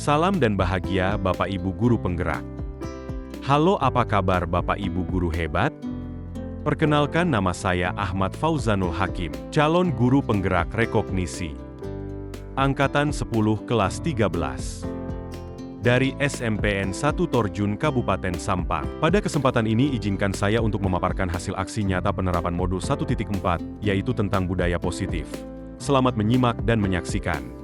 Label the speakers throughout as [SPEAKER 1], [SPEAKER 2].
[SPEAKER 1] Salam dan bahagia Bapak Ibu Guru Penggerak. Halo, apa kabar Bapak Ibu Guru hebat? Perkenalkan, nama saya Ahmad Fauzanul Hakim, calon guru penggerak rekognisi. Angkatan 10 kelas 13. Dari SMPN 1 Torjun Kabupaten Sampang. Pada kesempatan ini izinkan saya untuk memaparkan hasil aksi nyata penerapan modul 1.4, yaitu tentang budaya positif. Selamat menyimak dan menyaksikan.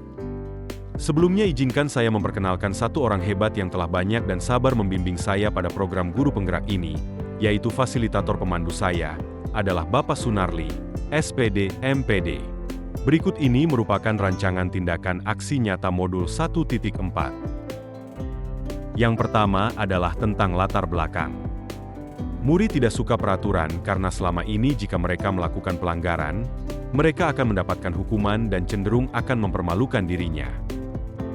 [SPEAKER 1] Sebelumnya izinkan saya memperkenalkan satu orang hebat yang telah banyak dan sabar membimbing saya pada program guru penggerak ini, yaitu fasilitator pemandu saya, adalah Bapak Sunarli, SPD, MPD. Berikut ini merupakan rancangan tindakan aksi nyata modul 1.4. Yang pertama adalah tentang latar belakang. Murid tidak suka peraturan karena selama ini jika mereka melakukan pelanggaran, mereka akan mendapatkan hukuman dan cenderung akan mempermalukan dirinya.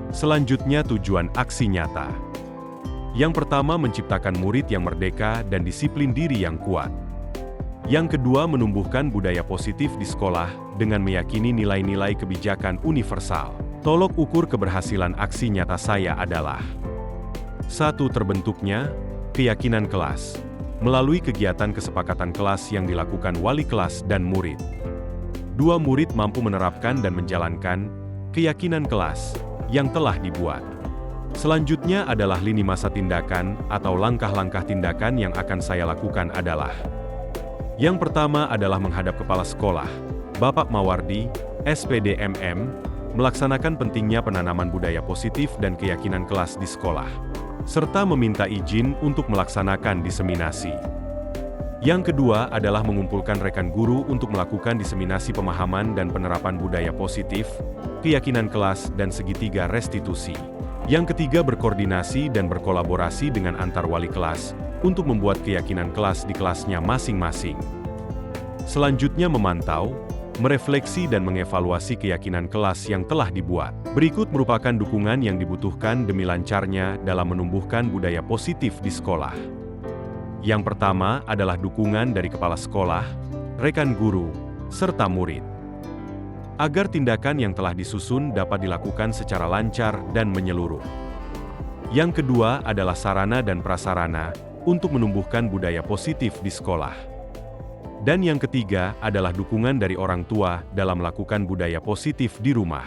[SPEAKER 1] Selanjutnya, tujuan aksi nyata. Yang pertama, menciptakan murid yang merdeka dan disiplin diri yang kuat. Yang kedua, menumbuhkan budaya positif di sekolah dengan meyakini nilai-nilai kebijakan universal. Tolok ukur keberhasilan aksi nyata saya adalah: 1. Terbentuknya keyakinan kelas melalui kegiatan kesepakatan kelas yang dilakukan wali kelas dan murid. 2. Murid mampu menerapkan dan menjalankan keyakinan kelas yang telah dibuat. Selanjutnya adalah lini masa tindakan atau langkah-langkah tindakan yang akan saya lakukan adalah: yang pertama adalah menghadap kepala sekolah, Bapak Mawardi, SPD MM, melaksanakan pentingnya penanaman budaya positif dan keyakinan kelas di sekolah, serta meminta izin untuk melaksanakan diseminasi. Yang kedua adalah mengumpulkan rekan guru untuk melakukan diseminasi pemahaman dan penerapan budaya positif, keyakinan kelas, dan segitiga restitusi. Yang ketiga, berkoordinasi dan berkolaborasi dengan antar wali kelas untuk membuat keyakinan kelas di kelasnya masing-masing. Selanjutnya, memantau, merefleksi dan mengevaluasi keyakinan kelas yang telah dibuat. Berikut merupakan dukungan yang dibutuhkan demi lancarnya dalam menumbuhkan budaya positif di sekolah. Yang pertama adalah dukungan dari kepala sekolah, rekan guru, serta murid. Agar tindakan yang telah disusun dapat dilakukan secara lancar dan menyeluruh. Yang kedua adalah sarana dan prasarana untuk menumbuhkan budaya positif di sekolah. Dan yang ketiga adalah dukungan dari orang tua dalam melakukan budaya positif di rumah.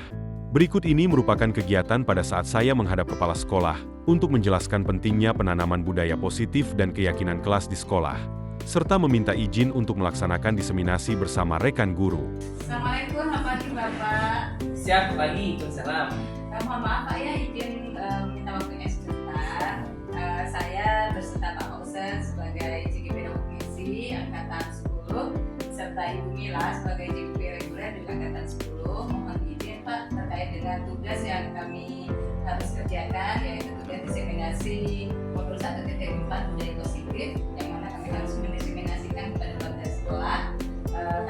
[SPEAKER 1] Berikut ini merupakan kegiatan pada saat saya menghadap kepala sekolah untuk menjelaskan pentingnya penanaman budaya positif dan keyakinan kelas di sekolah, serta meminta izin untuk melaksanakan diseminasi bersama rekan guru.
[SPEAKER 2] Assalamualaikum, apa kabar Bapak?
[SPEAKER 3] Siap, pagi, Waalaikumsalam.
[SPEAKER 2] Mohon maaf Pak ya, izin minta waktunya sebentar. Saya berserta Pak Fauzan sebagai JGP Rekognisi Angkatan 10, serta Ibu Mila sebagai JGP Reguler di Angkatan 10. Mohon izin Pak terkait dengan tugas yang kami harus kerjakan, yaitu tugas diseminasi modul 1.4 budaya positif, yang mana kami harus mendiseminasikan kepada warga sekolah.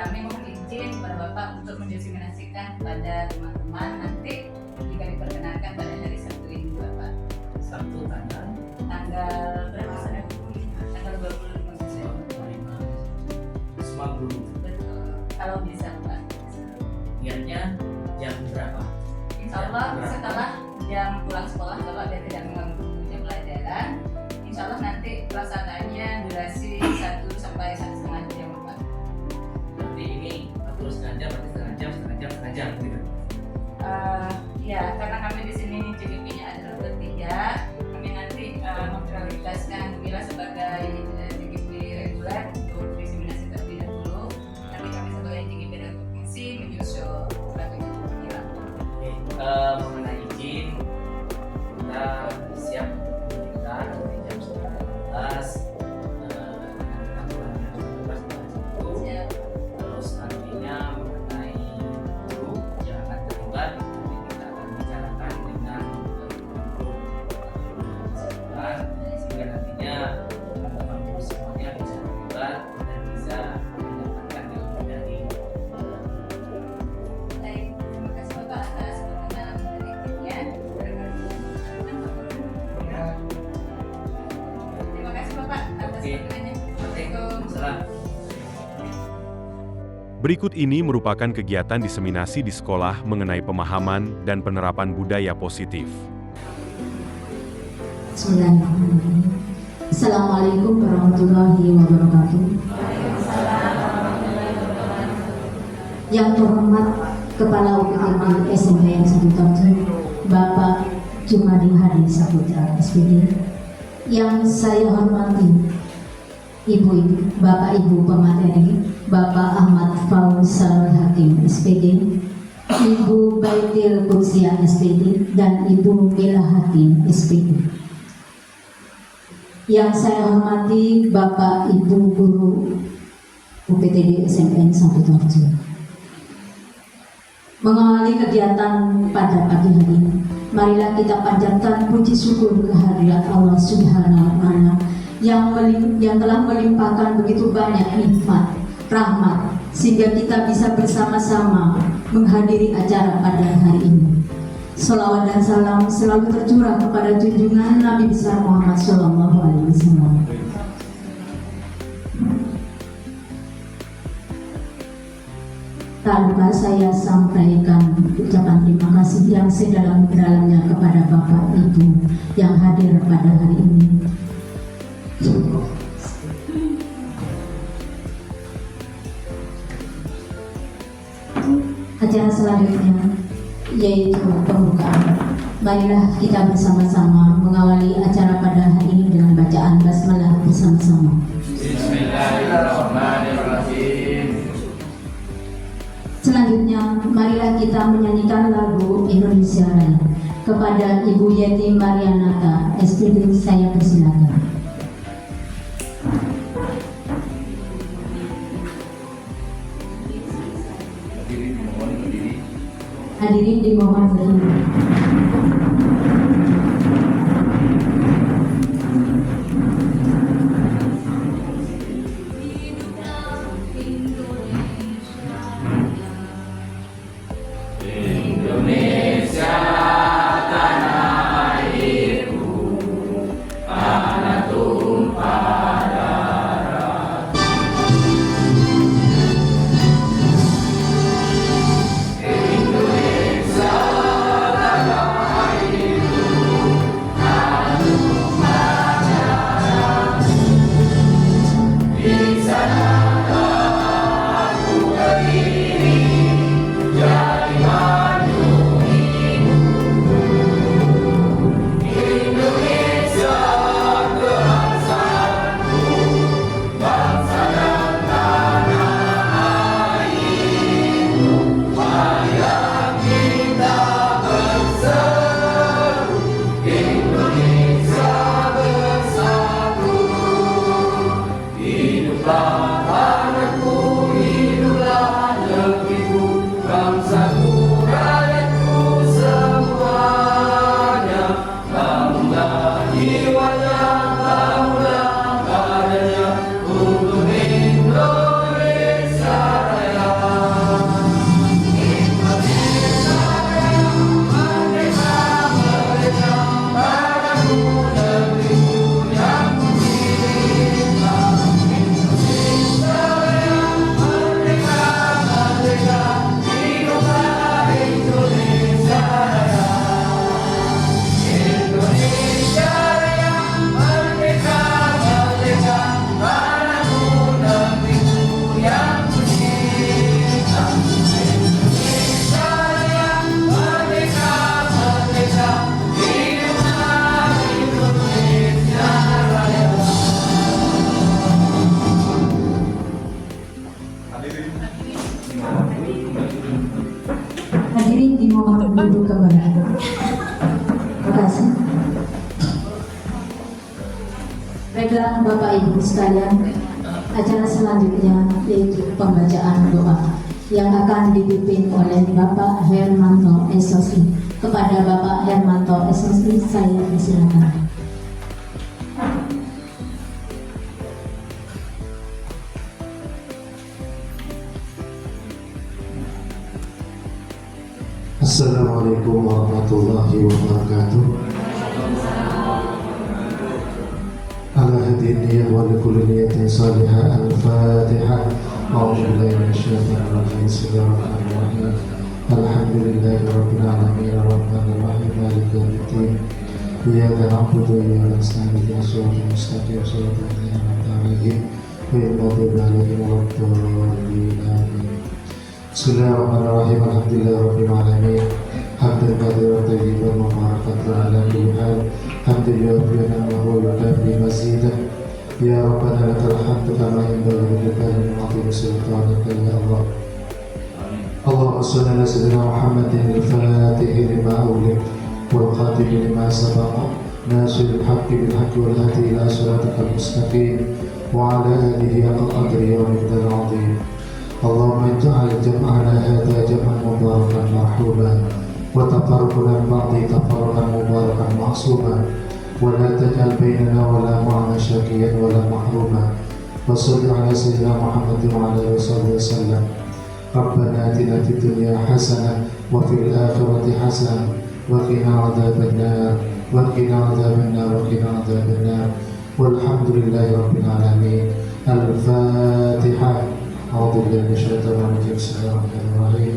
[SPEAKER 2] Kami mohon izin kepada Bapak untuk mendiseminasikan kepada teman-teman nanti jika diperkenankan pada hari Sabtu ini Bapak.
[SPEAKER 3] Sabtu
[SPEAKER 2] Tanggal berapa sana? Tanggal 25 Desember.
[SPEAKER 3] Semua guru.
[SPEAKER 2] Betul. Kalau bisa Bapak.
[SPEAKER 3] Niatnya jam berapa?
[SPEAKER 2] Insya Allah setelah jam pulang sekolah Bapak biar tidak mengganggu jam pelajaran. Insya Allah nanti pelaksanaannya durasi 1 sampai 1,5 jam Bapak.
[SPEAKER 3] Berarti ini 40 setengah jam, berarti setengah jam gitu.
[SPEAKER 2] Ya, karena kami di sini JGP-nya adalah bertiga, kami nanti memprioritaskan Mila sebagai JGP reguler untuk diseminasi terlebih dahulu. Nanti kami sebagai JGP rekognisi menyusul sebagai Mila.
[SPEAKER 3] Oke, mengenai izin, kita siap kita dari jam 11. Kita pulang jam 11 itu.
[SPEAKER 2] Siap.
[SPEAKER 3] Terus nantinya mengenai guru yang akan terlibat, nanti kita akan bicarakan dengan guru sekolah, sehingga nantinya teman-teman guru semuanya bisa terlibat dan bisa mendapatkan ilmu dari
[SPEAKER 2] Baik, terima kasih Bapak atas perkenalan dari timnya. Terima kasih Bapak atas
[SPEAKER 3] Oke.
[SPEAKER 2] perkenannya.
[SPEAKER 3] Waalaikumsalam.
[SPEAKER 1] Berikut ini merupakan kegiatan diseminasi di sekolah mengenai pemahaman dan penerapan budaya positif.
[SPEAKER 4] Bismillahirrahmanirrahim. Assalamualaikum warahmatullahi wabarakatuh. Yang terhormat Kepala UPTD SMPN 1 Tarjo, Bapak Jumadi Hadi Saputra SPD. Yang saya hormati Bapak Ibu pemateri, Bapak Ahmad Fauzal Hakim SPD, Ibu Baitil Kursia SPD, dan Ibu Mila Hakim SPD. Yang saya hormati Bapak Ibu Guru UPTD SMPN 1 Tarjo. Mengawali kegiatan pada pagi hari ini, marilah kita panjatkan puji syukur kehadirat Allah Subhanahu wa Ta'ala yang telah melimpahkan begitu banyak nikmat, rahmat, sehingga kita bisa bersama-sama menghadiri acara pada hari ini. Salawat dan salam selalu tercurah kepada junjungan Nabi besar Muhammad SAW. Tak lupa saya sampaikan ucapan terima kasih yang sedalam-dalamnya kepada Bapak Ibu yang hadir pada hari ini. Acara selanjutnya yaitu pembukaan. Marilah kita bersama-sama mengawali acara pada hari ini dengan bacaan basmalah bersama-sama.
[SPEAKER 3] Bismillahirrahmanirrahim.
[SPEAKER 4] Selanjutnya, marilah kita menyanyikan lagu Indonesia Raya. Kepada Ibu Yeti Marianata, SPD, saya persilakan. Hadirin dimohon berdiri. Hadirin dimohon duduk kembali. Terima kasih. Baiklah Bapak Ibu sekalian, acara selanjutnya yaitu pembacaan doa yang akan dipimpin oleh Bapak Hermanto SOC. Kepada Bapak Hermanto SOC saya persilakan.
[SPEAKER 5] Assalamualaikum warahmatullahi wabarakatuh. Ala hadhihi niyyah wa likulli niyatin salihah. Al-Fatihah. A'udzu billahi minasyaitonir rajim. Bismillahirrahmanirrahim. Alhamdulillahi rabbil alamin arrahmanir rahim maliki yaumiddin. إياك نعبد وإياك نستعين اهدنا الصراط المستقيم صراط الذين أنعمت عليهم غير المغضوب عليهم ولا الضالين آمين. بسم الله الرحمن الرحيم الحمد لله رب العالمين حمدا كثيرا طيبا مباركا على كل حال حمد يوفي نعمه ويكافئ مزيدا يا ربنا لك الحمد كما ينبغي لجلال عظيم سلطانك يا الله. اللهم صل على سيدنا محمد الفاتح لما أغلق والخاتم لما سبق ناصر الحق بالحق والهدي إلى صراطك المستقيم وعلى آله حق قدره ومقداره العظيم. اللهم اجعل جمعنا هذا جمعا مباركا مرحوما وتفرقنا من بعده تفرقا مباركا معصوما ولا تجعل بيننا ولا معنا شقيا ولا محروما. وصل على سيدنا محمد وعلى اله وصحبه وسلم. ربنا اتنا في الدنيا حسنه وفي الاخره حسنه وقنا عذاب النار وقنا عذاب النار وقنا عذاب النار والحمد لله رب العالمين. الفاتحه. أعوذ بالله من الشيطان الرجيم بسم الله الرحمن الرحيم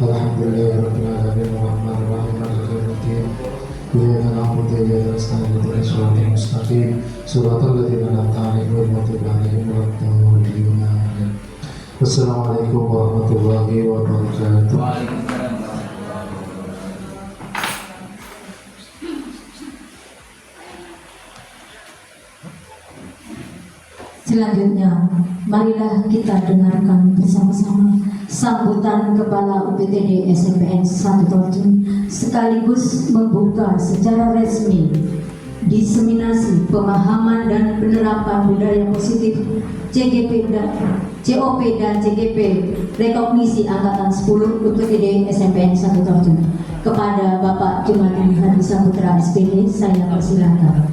[SPEAKER 5] الحمد لله رب العالمين الرحمن الرحيم مالك يوم الدين إياك نعبد وإياك نستعين اهدنا الصراط المستقيم صراط الذين أنعمت عليهم غير المغضوب عليهم ولا الضالين آمين. والسلام عليكم ورحمة الله وبركاته.
[SPEAKER 3] Waalaikumsalam.
[SPEAKER 4] Selanjutnya, marilah kita dengarkan bersama-sama sambutan Kepala UPTD SMPN 1 Torjun sekaligus membuka secara resmi diseminasi pemahaman dan penerapan budaya positif CGP dan COP dan CGP rekognisi Angkatan 10 UPTD SMPN 1 Torjun. Kepada Bapak Jumadi Hadi Saputra SPD, saya persilakan.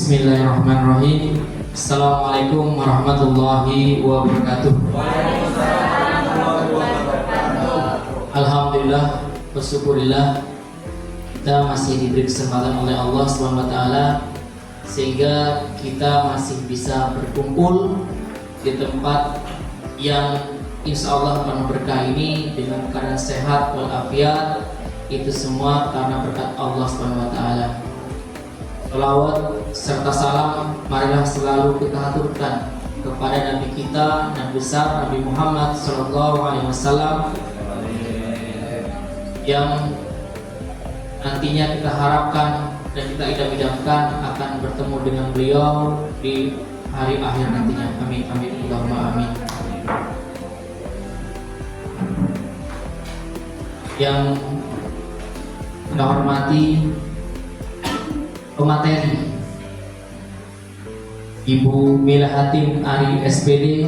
[SPEAKER 6] Bismillahirrahmanirrahim. Assalamualaikum warahmatullahi wabarakatuh. Alhamdulillah, bersyukurillah kita masih diberi kesempatan oleh Allah SWT sehingga kita masih bisa berkumpul di tempat yang insya Allah penuh berkah ini dengan keadaan sehat walafiat. Itu semua karena berkat Allah SWT. Salawat serta salam marilah selalu kita haturkan kepada Nabi kita, Nabi besar Nabi Muhammad SAW yang nantinya kita harapkan dan kita idam-idamkan akan bertemu dengan beliau di hari akhir nantinya. Amin amin Allahumma amin. Yang kita hormati pemateri Ibu Mila Hatim Ari SPD,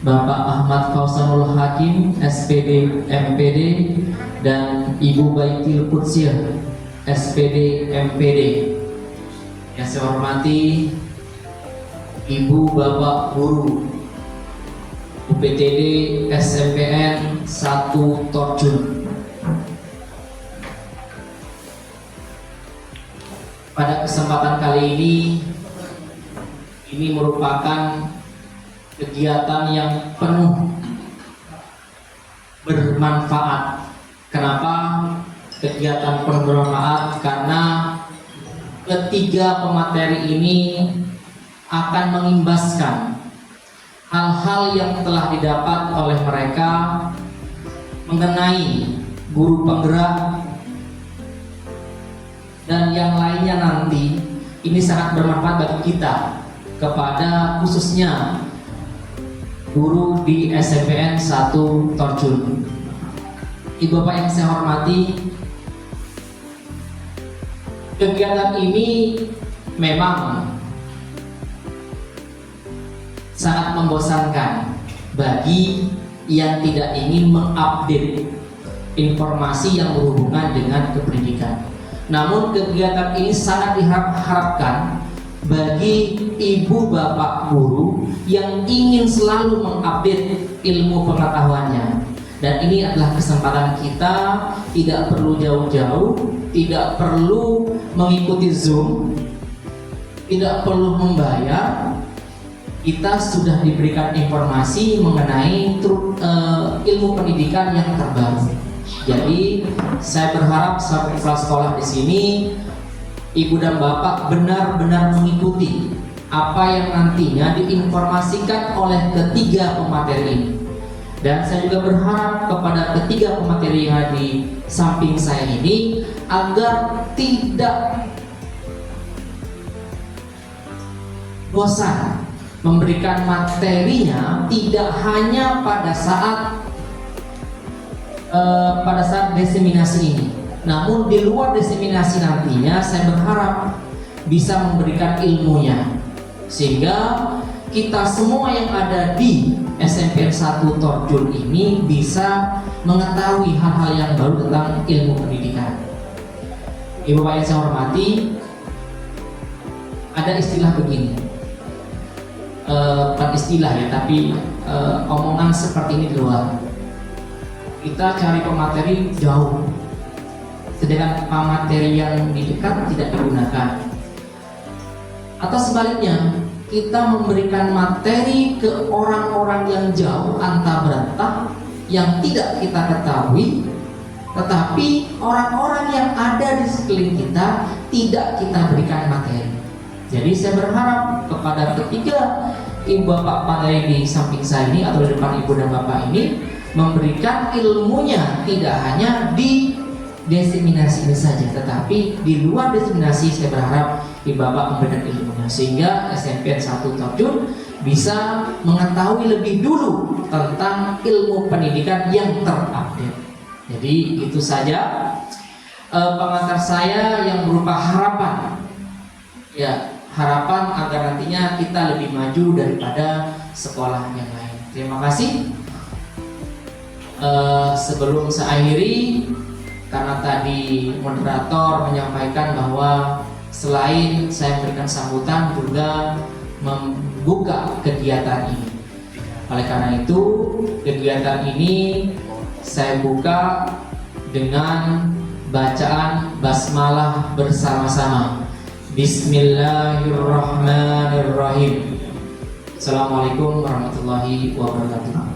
[SPEAKER 6] Bapak Ahmad Fausanul Hakim SPD MPD, dan Ibu Baitil Qudsiyah SPD MPD. Yang saya hormati Ibu Bapak Guru UPTD SMPN 1 Torjun. Pada kesempatan kali ini merupakan kegiatan yang penuh bermanfaat. Kenapa kegiatan penuh bermanfaat? Karena ketiga pemateri ini akan mengimbaskan hal-hal yang telah didapat oleh mereka mengenai guru penggerak dan yang lainnya nanti. Ini sangat bermanfaat bagi kita, kepada khususnya guru di SMPN 1 Torjun. Ibu Bapak yang saya hormati, kegiatan ini memang sangat membosankan bagi yang tidak ingin mengupdate informasi yang berhubungan dengan kependidikan. Namun kegiatan ini sangat diharapkan bagi ibu bapak guru yang ingin selalu mengupdate ilmu pengetahuannya. Dan ini adalah kesempatan kita, tidak perlu jauh-jauh, tidak perlu mengikuti Zoom, tidak perlu membayar. Kita sudah diberikan informasi mengenai ilmu pendidikan yang terbaru. Jadi saya berharap sahabat kelas sekolah di sini, ibu dan bapak benar-benar mengikuti apa yang nantinya diinformasikan oleh ketiga pemateri ini. Dan saya juga berharap kepada ketiga pemateri yang ada di samping saya ini agar tidak bosan memberikan materinya, tidak hanya pada saat diseminasi ini, namun di luar diseminasi nantinya saya berharap bisa memberikan ilmunya, sehingga kita semua yang ada di SMPN 1 Torjun ini bisa mengetahui hal-hal yang baru tentang ilmu pendidikan. Ibu Bapak yang saya hormati, ada istilah begini, bukan istilah ya, tapi omongan seperti ini di luar. Kita cari pemateri jauh, sedangkan pemateri yang di dekat tidak digunakan. Atau sebaliknya, kita memberikan materi ke orang-orang yang jauh antah berantah yang tidak kita ketahui, tetapi orang-orang yang ada di sekeliling kita tidak kita berikan materi. Jadi saya berharap kepada ketiga ibu bapak materi di samping saya ini atau di depan ibu dan bapak ini memberikan ilmunya tidak hanya di diseminasi ini saja, tetapi di luar diseminasi saya berharap ibu bapak memberikan ilmunya sehingga SMPN 1 Torjun bisa mengetahui lebih dulu tentang ilmu pendidikan yang terupdate. Jadi itu saja pengantar saya yang berupa harapan, ya, harapan agar nantinya kita lebih maju daripada sekolah yang lain. Terima kasih. Sebelum saya akhiri, karena tadi moderator menyampaikan bahwa selain saya memberikan sambutan juga membuka kegiatan ini. Oleh karena itu, kegiatan ini saya buka dengan bacaan basmalah bersama-sama. Bismillahirrahmanirrahim. Assalamualaikum warahmatullahi wabarakatuh.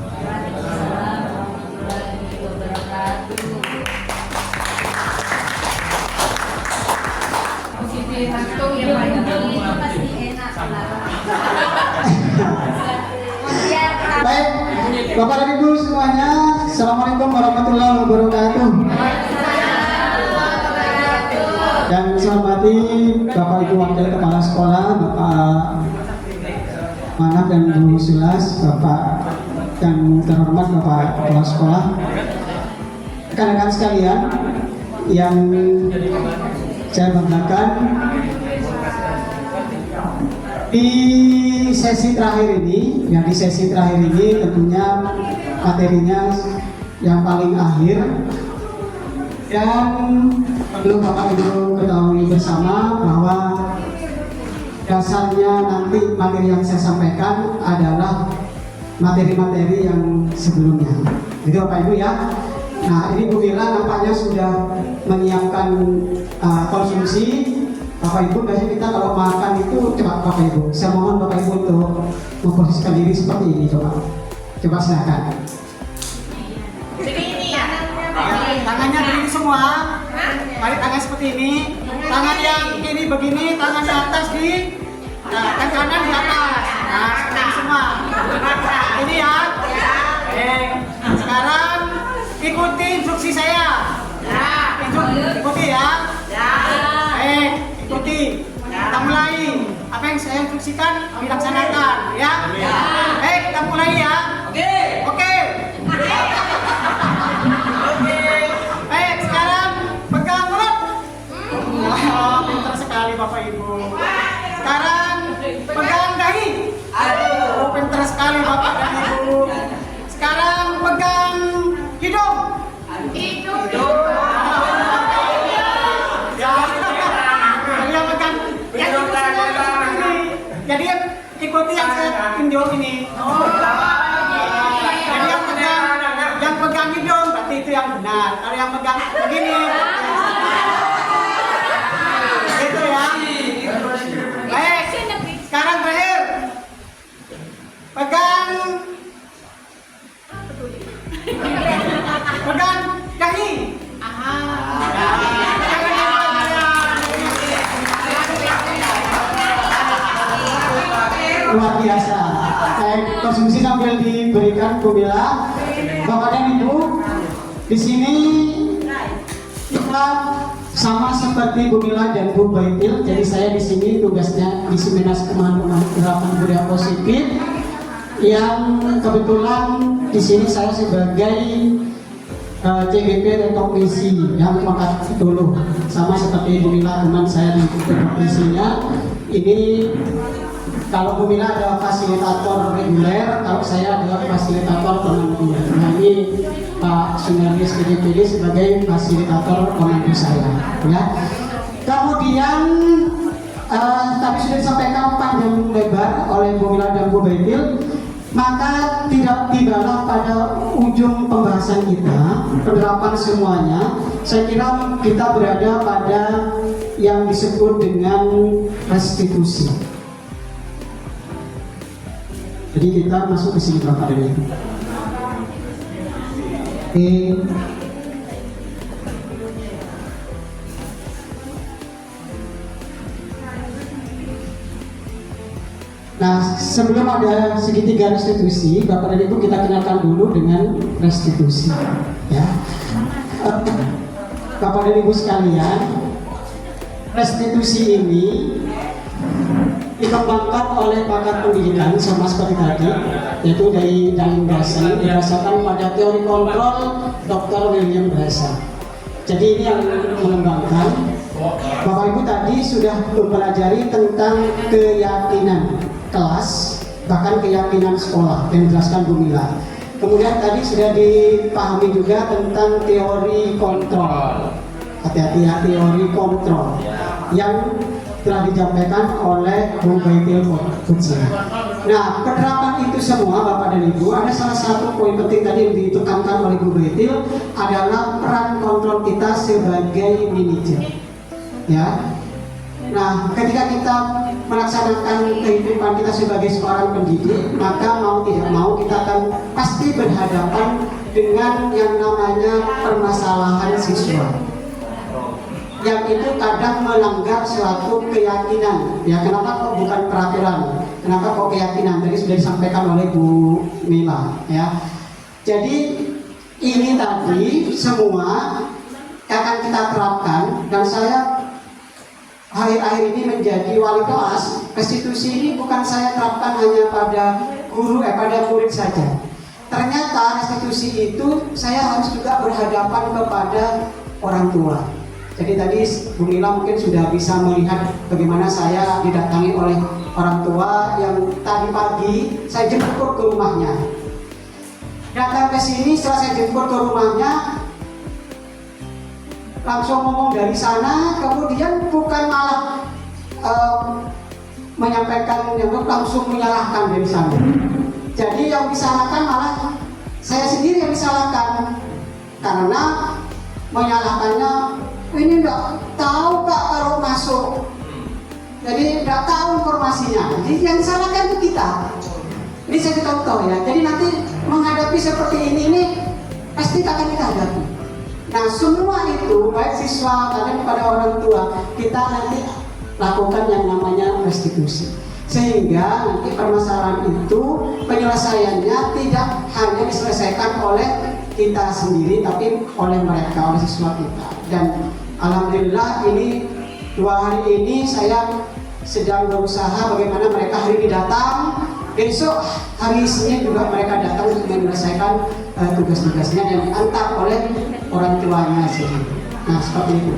[SPEAKER 7] Baik, Bapak dan Ibu semuanya, Assalamualaikum warahmatullahi wabarakatuh. Dan saya hormati Bapak Ibu Wakil Kepala Sekolah, Bapak Manaf dan Bu Silas, Bapak yang terhormat Bapak Kepala Sekolah, rekan-rekan sekalian yang saya banggakan, di sesi terakhir ini, tentunya materinya yang paling akhir dan perlu Bapak Ibu ketahui bersama bahwa dasarnya nanti materi yang saya sampaikan adalah materi-materi yang sebelumnya. Jadi Bapak Ibu ya. Nah ini Bu Mila nampaknya sudah menyiapkan konsumsi. Bapak Ibu, biasanya kita kalau makan itu coba Bapak Ibu, saya mohon Bapak Ibu untuk memposisikan diri seperti ini, coba silakan.
[SPEAKER 2] Begini ya.
[SPEAKER 7] Tangannya begini semua, balik tangan seperti ini, tangan yang ini begini, tangan di atas kan kanan di atas, nah seperti ini semua. Ini ya. Sekarang ikuti instruksi saya. Ikuti ya. Ikuti, kita mulai. Apa yang saya instruksikan dilaksanakan, ya. Kita Kita mulai ya.
[SPEAKER 3] Oke.
[SPEAKER 7] Oke. Baik, sekarang pegang mulut. Wah, pintar sekali Bapak Ibu. Sekarang pegang dahi. Oh, pintar sekali Bapak dan Ibu. Sekarang pegang hidung. Ya, yang pegang. Jadi ikuti yang saya tunjuk ini. Jadi yang pegang hidung berarti itu yang benar. Kalau yang pegang begini, gitu ya. Baik, sekarang terakhir pegang dahi. Luar biasa. Konsumsi sambil diberikan Bu Mila. Bapak dan Ibu, di sini kita sama seperti Bu Mila dan Bu Baitil. Jadi saya di sini tugasnya di Seminas Kemanusiaan Budaya Positif. Yang kebetulan di sini saya sebagai CGP rekognisi yang mengangkat dulu, sama seperti Bu Mila teman saya di rekognisinya. Ini kalau Bu Mila ada fasilitator reguler, kalau saya adalah fasilitator pemandu. Nah ini Pak Sunaris PDPD sebagai fasilitator pemandu saya. Ya. Kemudian tadi sudah disampaikan panjang lebar oleh Bu Mila dan Bu Baitil, maka tidak tibalah pada ujung pembahasan kita, penerapan semuanya. Saya kira kita berada pada yang disebut dengan restitusi. Jadi kita masuk ke sini Bapak dan Ibu. Nah, sebelum ada segitiga restitusi, Bapak dan Ibu kita kenalkan dulu dengan restitusi. Ya, Bapak dan Ibu sekalian, restitusi ini dikembangkan oleh pakar pendidikan sama seperti tadi, yaitu dari Dain-Dasen, berdasarkan pada teori kontrol Dr. William Brasa. Jadi ini yang mengembangkan. Bapak Ibu tadi sudah mempelajari tentang keyakinan kelas, bahkan keyakinan sekolah yang dijelaskan Bu Mila. Kemudian tadi sudah dipahami juga tentang teori kontrol. Hati-hati ya, teori kontrol yang telah disampaikan oleh Bu Baitil Futsi. Nah, penerapan itu semua Bapak dan Ibu, ada salah satu poin penting tadi yang ditekankan oleh Bu Baitil adalah peran kontrol kita sebagai manajer. Ya. Nah, ketika kita melaksanakan kehidupan kita sebagai seorang pendidik, maka mau tidak mau kita akan pasti berhadapan dengan yang namanya permasalahan siswa. Yang itu kadang melanggar suatu keyakinan. Ya, kenapa kok bukan peraturan? Kenapa kok keyakinan? Tadi sudah disampaikan oleh Bu Mila. Ya, jadi ini tadi semua akan kita terapkan, dan saya akhir-akhir ini menjadi wali kelas. Restitusi ini bukan saya terapkan hanya pada guru, pada murid saja. Ternyata restitusi itu saya harus juga berhadapan kepada orang tua. Jadi tadi Bu Mila mungkin sudah bisa melihat bagaimana saya didatangi oleh orang tua yang tadi pagi saya jemput ke rumahnya. Datang ke sini, setelah saya jemput ke rumahnya, langsung ngomong dari sana, kemudian bukan malah menyampaikan yang langsung menyalahkan dari sana. Jadi yang disalahkan malah saya sendiri yang disalahkan, karena menyalahkannya, ini enggak tahu Kak kalau masuk, jadi enggak tahu informasinya. Jadi yang disalahkan itu kita. Ini saya tahu ya. Jadi nanti menghadapi seperti ini pasti akan kita hadapi. Nah, semua itu baik siswa kadang kepada orang tua, kita nanti lakukan yang namanya restitusi. Sehingga nanti permasalahan itu penyelesaiannya tidak hanya diselesaikan oleh kita sendiri, tapi oleh mereka, oleh siswa kita. Dan alhamdulillah ini 2 hari ini saya sedang berusaha bagaimana mereka hari ini datang besok hari Senin juga mereka datang untuk menyelesaikan tugas-tugasnya yang diantar oleh orang tuanya sendiri. Nah, seperti itu.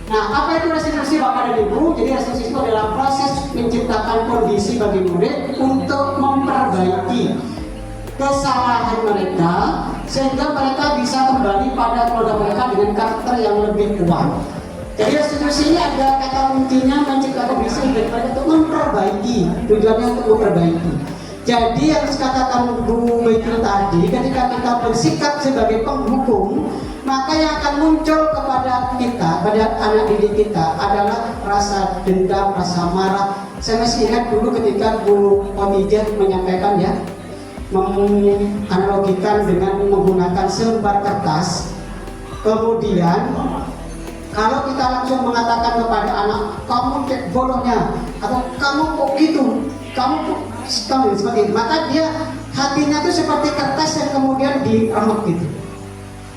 [SPEAKER 7] Nah, apa itu restitusi Bapak dan Ibu? Jadi restitusi itu adalah proses menciptakan kondisi bagi murid untuk memperbaiki kesalahan mereka sehingga mereka bisa kembali pada keluarga mereka dengan karakter yang lebih kuat. Jadi restitusi ini ada kata kuncinya menciptakan kondisi bagi mereka untuk memperbaiki, tujuannya untuk memperbaiki. Jadi yang dikatakan Bu Baikil tadi, ketika kita bersikap sebagai penghukum, maka yang akan muncul kepada kita, pada anak didik kita adalah rasa dendam, rasa marah. Saya masih ingat dulu ketika Bu Khadijah menyampaikan ya, menganalogikan dengan menggunakan selembar kertas. Kemudian kalau kita langsung mengatakan kepada anak, kamu cek bodohnya, atau kamu kok gitu, kamu seperti itu, maka dia hatinya itu seperti kertas yang kemudian diremek gitu.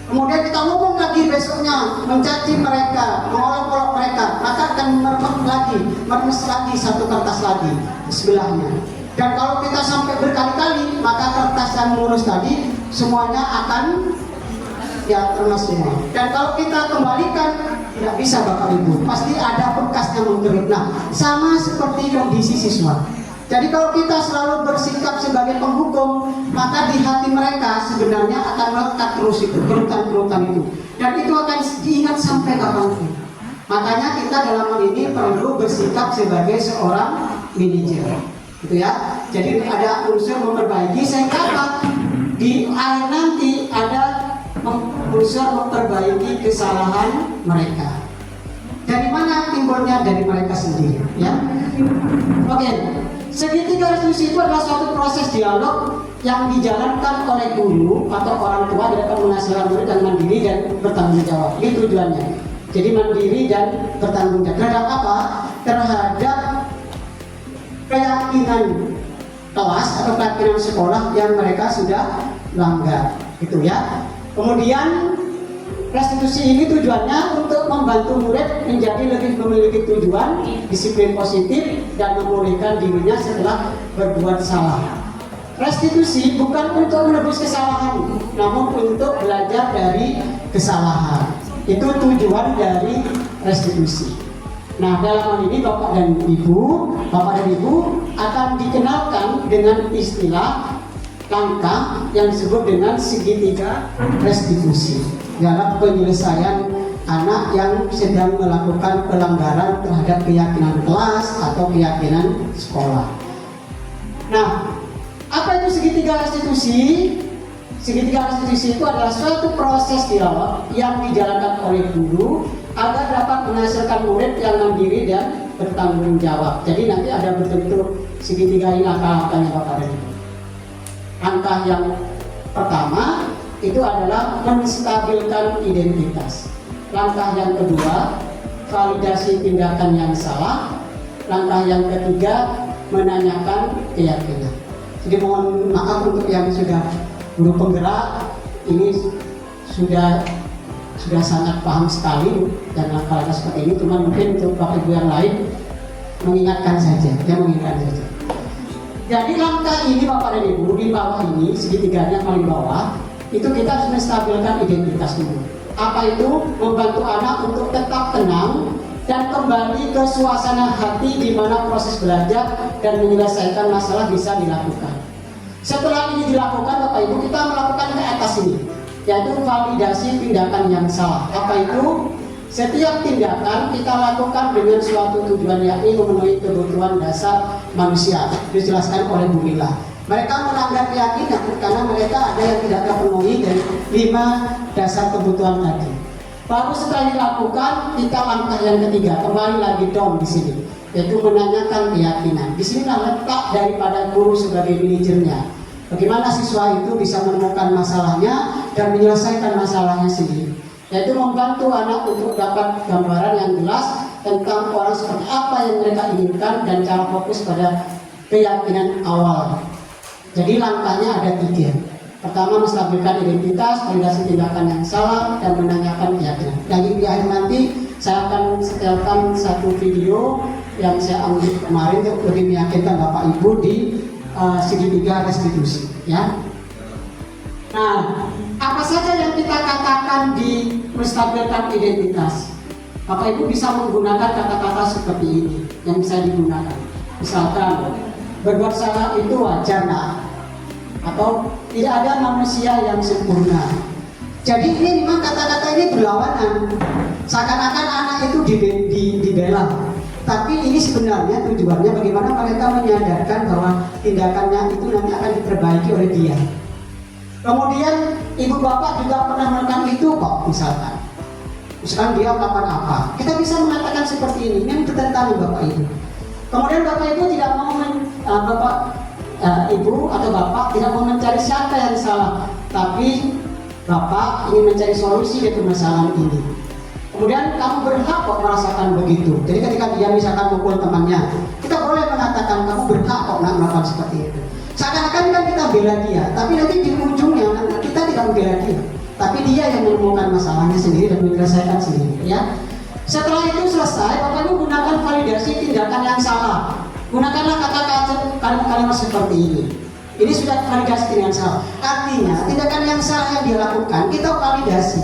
[SPEAKER 7] Kemudian kita ngomong lagi besoknya, mencaci mereka, mengolok-olok mereka, maka akan meremes lagi satu kertas lagi di sebelahnya. Dan kalau kita sampai berkali-kali, maka kertas yang mulus tadi semuanya akan ya remes semua. Dan kalau kita kembalikan, tidak bisa Bapak Ibu, pasti ada bekasnya mengkerut. Nah, sama seperti kondisi siswa. Jadi kalau kita selalu bersikap sebagai penghukum, maka di hati mereka sebenarnya akan melekat terus itu, kerutan-kerutan itu. Dan itu akan diingat sampai kapanpun. Makanya kita dalam hal ini perlu bersikap sebagai seorang manajer. Gitu ya. Jadi ada unsur memperbaiki sehingga apa? Di akhir nanti ada unsur memperbaiki kesalahan mereka. Dari mana timbulnya? Dari mereka sendiri, ya. Oke. Segitiga restitusi itu adalah suatu proses dialog yang dijalankan oleh guru atau orang tua dalam menghasilkan murid dan mandiri dan bertanggung jawab. Itu tujuannya. Jadi mandiri dan bertanggung jawab. Terhadap apa? Terhadap keyakinan kelas atau keyakinan sekolah yang mereka sudah langgar. Itu ya. Kemudian restitusi ini tujuannya untuk membantu murid menjadi lebih memiliki tujuan, disiplin positif, dan memulihkan dirinya setelah berbuat salah. Restitusi bukan untuk menebus kesalahan, namun untuk belajar dari kesalahan. Itu tujuan dari restitusi. Nah, dalam hal ini Bapak dan Ibu akan dikenalkan dengan istilah langkah yang disebut dengan segitiga restitusi dalam penyelesaian anak yang sedang melakukan pelanggaran terhadap keyakinan kelas atau keyakinan sekolah. Nah, apa itu segitiga restitusi? Segitiga restitusi itu adalah suatu proses dialog yang dijalankan oleh guru agar dapat menghasilkan murid yang mandiri dan bertanggung jawab. Jadi nanti ada bentuk segitiga ini langkah-langkahnya Bapak dan Ibu. Langkah yang pertama itu adalah menstabilkan identitas. Langkah yang kedua, validasi tindakan yang salah. Langkah yang ketiga, menanyakan keyakinan. Jadi mohon maaf untuk yang sudah guru penggerak, ini sudah sangat paham sekali dan langkah-langkah seperti ini. Cuma mungkin untuk Bapak Ibu yang lain mengingatkan saja. Jadi langkah ini Bapak dan Ibu di bawah ini, segitiganya paling bawah, itu kita harus menstabilkan identitas dulu. Apa itu? Membantu anak untuk tetap tenang dan kembali ke suasana hati di mana proses belajar dan menyelesaikan masalah bisa dilakukan. Setelah ini dilakukan Bapak Ibu, kita melakukan ke atas ini, yaitu validasi tindakan yang salah. Apa itu? Setiap tindakan kita lakukan dengan suatu tujuan, yakni memenuhi kebutuhan dasar manusia. Dijelaskan oleh Bu Mila. Mereka melanggar keyakinan karena mereka ada yang tidak terpenuhi dari 5 dasar kebutuhan tadi. Baru setelah dilakukan, kita langkah yang ketiga, kembali lagi down di sini, yaitu menanyakan keyakinan. Di sini letak daripada guru sebagai manajernya. Bagaimana siswa itu bisa menemukan masalahnya dan menyelesaikan masalahnya sendiri. Yaitu membantu anak untuk dapat gambaran yang jelas tentang orang seperti apa yang mereka inginkan dan cara fokus pada keyakinan awal. Jadi langkahnya ada 3. Pertama, menstabilkan identitas, validasi tindakan yang salah, dan menanyakan keyakinan. Dan di akhir nanti saya akan setelkan satu video yang saya ambil kemarin untuk lebih meyakinkan Bapak Ibu di segitiga restitusi, ya. Nah, apa saja yang kita katakan di menstabilkan identitas? Bapak Ibu bisa menggunakan kata-kata seperti ini yang bisa digunakan. Misalkan berbuat salah itu wajar nah, atau tidak ada manusia yang sempurna. Jadi ini memang kata-kata ini berlawanan. Seakan-akan anak itu dibela. Tapi ini sebenarnya tujuannya bagaimana mereka menyadarkan bahwa tindakannya itu nanti akan diperbaiki oleh dia. Kemudian ibu bapak juga pernah melakukan itu kok, misalkan dia melakukan apa, kita bisa mengatakan seperti ini bertentangan bapak ibu. Kemudian bapak ibu tidak mau ibu atau bapak tidak mau mencari siapa yang salah, tapi bapak ingin mencari solusi dari permasalahan ini. Kemudian kamu berhak kok merasakan begitu. Jadi ketika dia misalkan mukul temannya, kita boleh mengatakan kamu berhak kok melakukan seperti itu. Seakan-akan kan kita bela dia, tapi nanti di ujungnya kita tidak membela dia, tapi dia yang menemukan masalahnya sendiri dan menyelesaikan sendiri, ya. Setelah itu selesai, bapak ibu gunakan validasi tindakan yang salah. Gunakanlah kata-kata kalimat-kalimat seperti ini. Ini sudah validasi tindakan salah. Artinya tindakan yang salah yang dia lakukan kita validasi.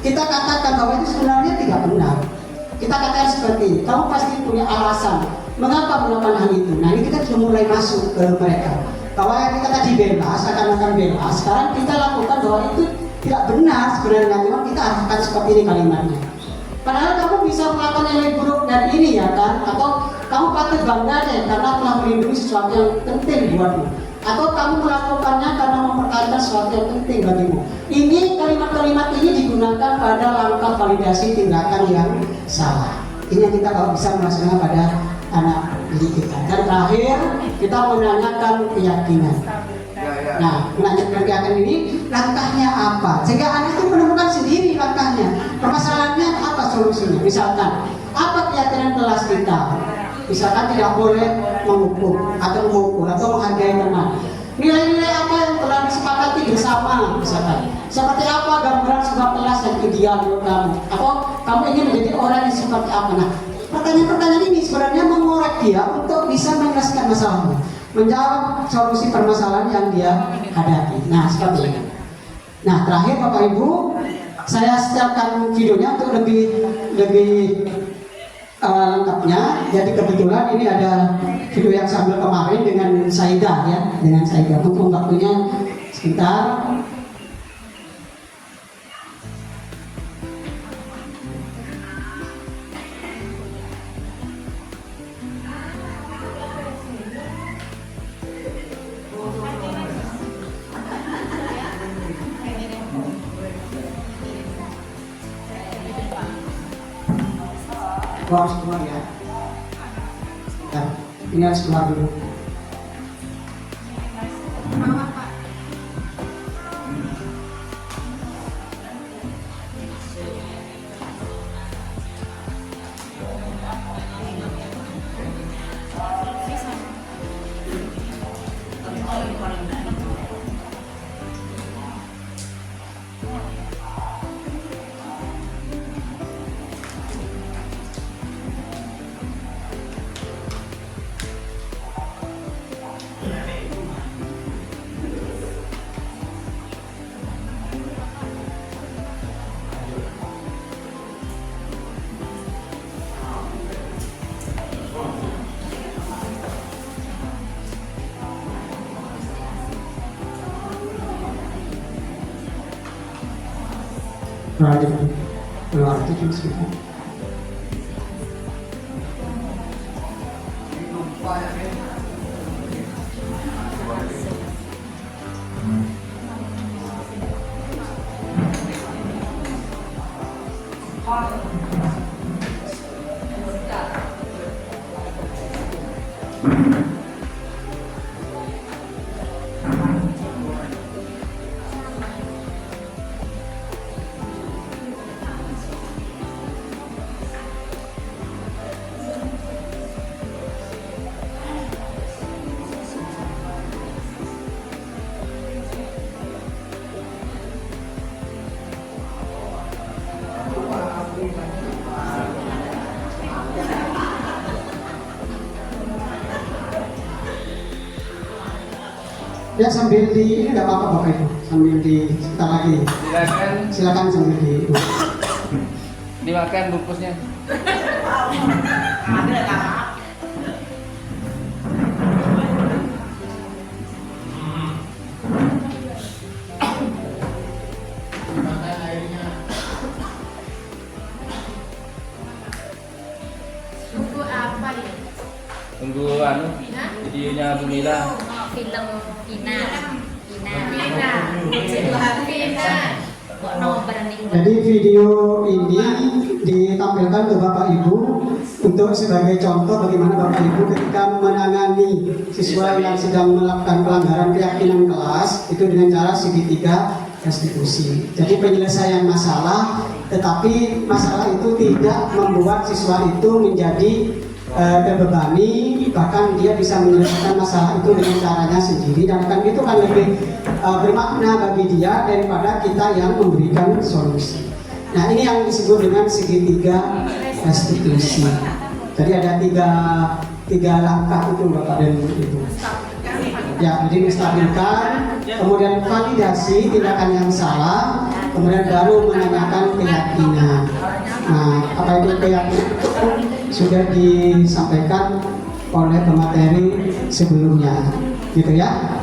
[SPEAKER 7] Kita katakan bahwa itu sebenarnya tidak benar. Kita katakan seperti ini, kamu pasti punya alasan mengapa melakukan hal itu. Nah ini kita sudah mulai masuk ke mereka. Bahwa yang kita tadi bela, seakan-akan bela, sekarang kita lakukan bahwa itu tidak benar sebenarnya. Memang kita arahkan seperti ini kalimatnya. Padahal kamu bisa melakukan yang lebih buruk dari ini ya kan? Atau kamu patut bangga deh karena telah melindungi sesuatu yang penting buatmu. Atau kamu melakukannya karena mempertahankan sesuatu yang penting bagimu. Ini kalimat-kalimat ini digunakan pada langkah validasi tindakan yang salah. Ini yang kita kalau bisa melaksanakan pada anak didik kita. Dan terakhir kita menanyakan keyakinan. Nah, menanyakan keyakinan ini langkahnya apa? Sehingga anak itu menemukan sendiri langkahnya. Permasalahannya apa solusinya? Misalkan apa keyakinan kelas kita? Misalkan tidak boleh mengukur atau mengukur atau menghargai teman. Nilai-nilai apa yang telah disepakati bersama, misalkan seperti apa gambaran sebuah kelas yang ideal menurut kamu, atau kamu ingin menjadi orang yang seperti apa? Nah, pertanyaan-pertanyaan ini sebenarnya mengorek dia untuk bisa menyelesaikan masalahnya, menjawab solusi permasalahan yang dia hadapi. Nah, seperti ini. Nah, terakhir Bapak Ibu, saya siapkan videonya untuk lebih lengkapnya. Jadi kebetulan ini ada video yang saya ambil kemarin dengan Saidah ya, dengan Saidah. Untuk waktunya sekitar harus keluar ya. Nah, ini harus keluar dulu. Keluar itu sebentar. Ya sambil di ini nggak apa-apa Bapak Ibu, sambil di sebentar lagi. Silakan sambil di.
[SPEAKER 3] Dimakan bungkusnya.
[SPEAKER 8] Buku apa ini?
[SPEAKER 3] Tunggu anu videonya Bu Mila.
[SPEAKER 8] Film Pina.
[SPEAKER 7] Jadi video ini ditampilkan ke Bapak Ibu untuk sebagai contoh bagaimana Bapak Ibu ketika menangani siswa yang sedang melakukan pelanggaran keyakinan kelas itu dengan cara segitiga restitusi. Jadi penyelesaian masalah, tetapi masalah itu tidak membuat siswa itu menjadi terbebani, bahkan dia bisa menyelesaikan masalah itu dengan caranya sendiri, dan kan itu kan lebih bermakna bagi dia daripada kita yang memberikan solusi. Nah, ini yang disebut dengan segitiga restitusi. Jadi ada tiga langkah itu Bapak dan Ibu. Ya, jadi menstabilkan, kemudian validasi tindakan yang salah, kemudian baru menanyakan keyakinan. Nah, apa itu keyakinan? Sudah disampaikan oleh pemateri sebelumnya, gitu ya?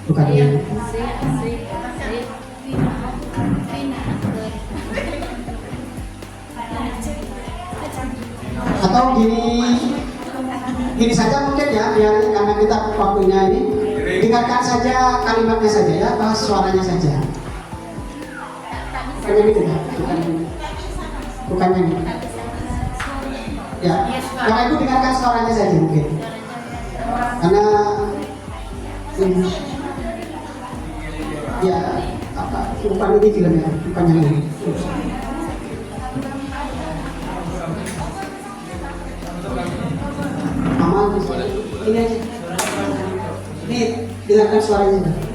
[SPEAKER 7] Bukan ini. Atau gini saja mungkin ya, biar karena kita waktunya ini, dengarkan saja kalimatnya saja ya, bahas suaranya saja. Bukan gitu ya? Bukan ini. Ya, Bapak Ibu dengarkan suaranya saja mungkin. Karena ya apa? Bukan ini filmnya, bukan yang ini. Aman, ini aja. Ini dengarkan suaranya saja.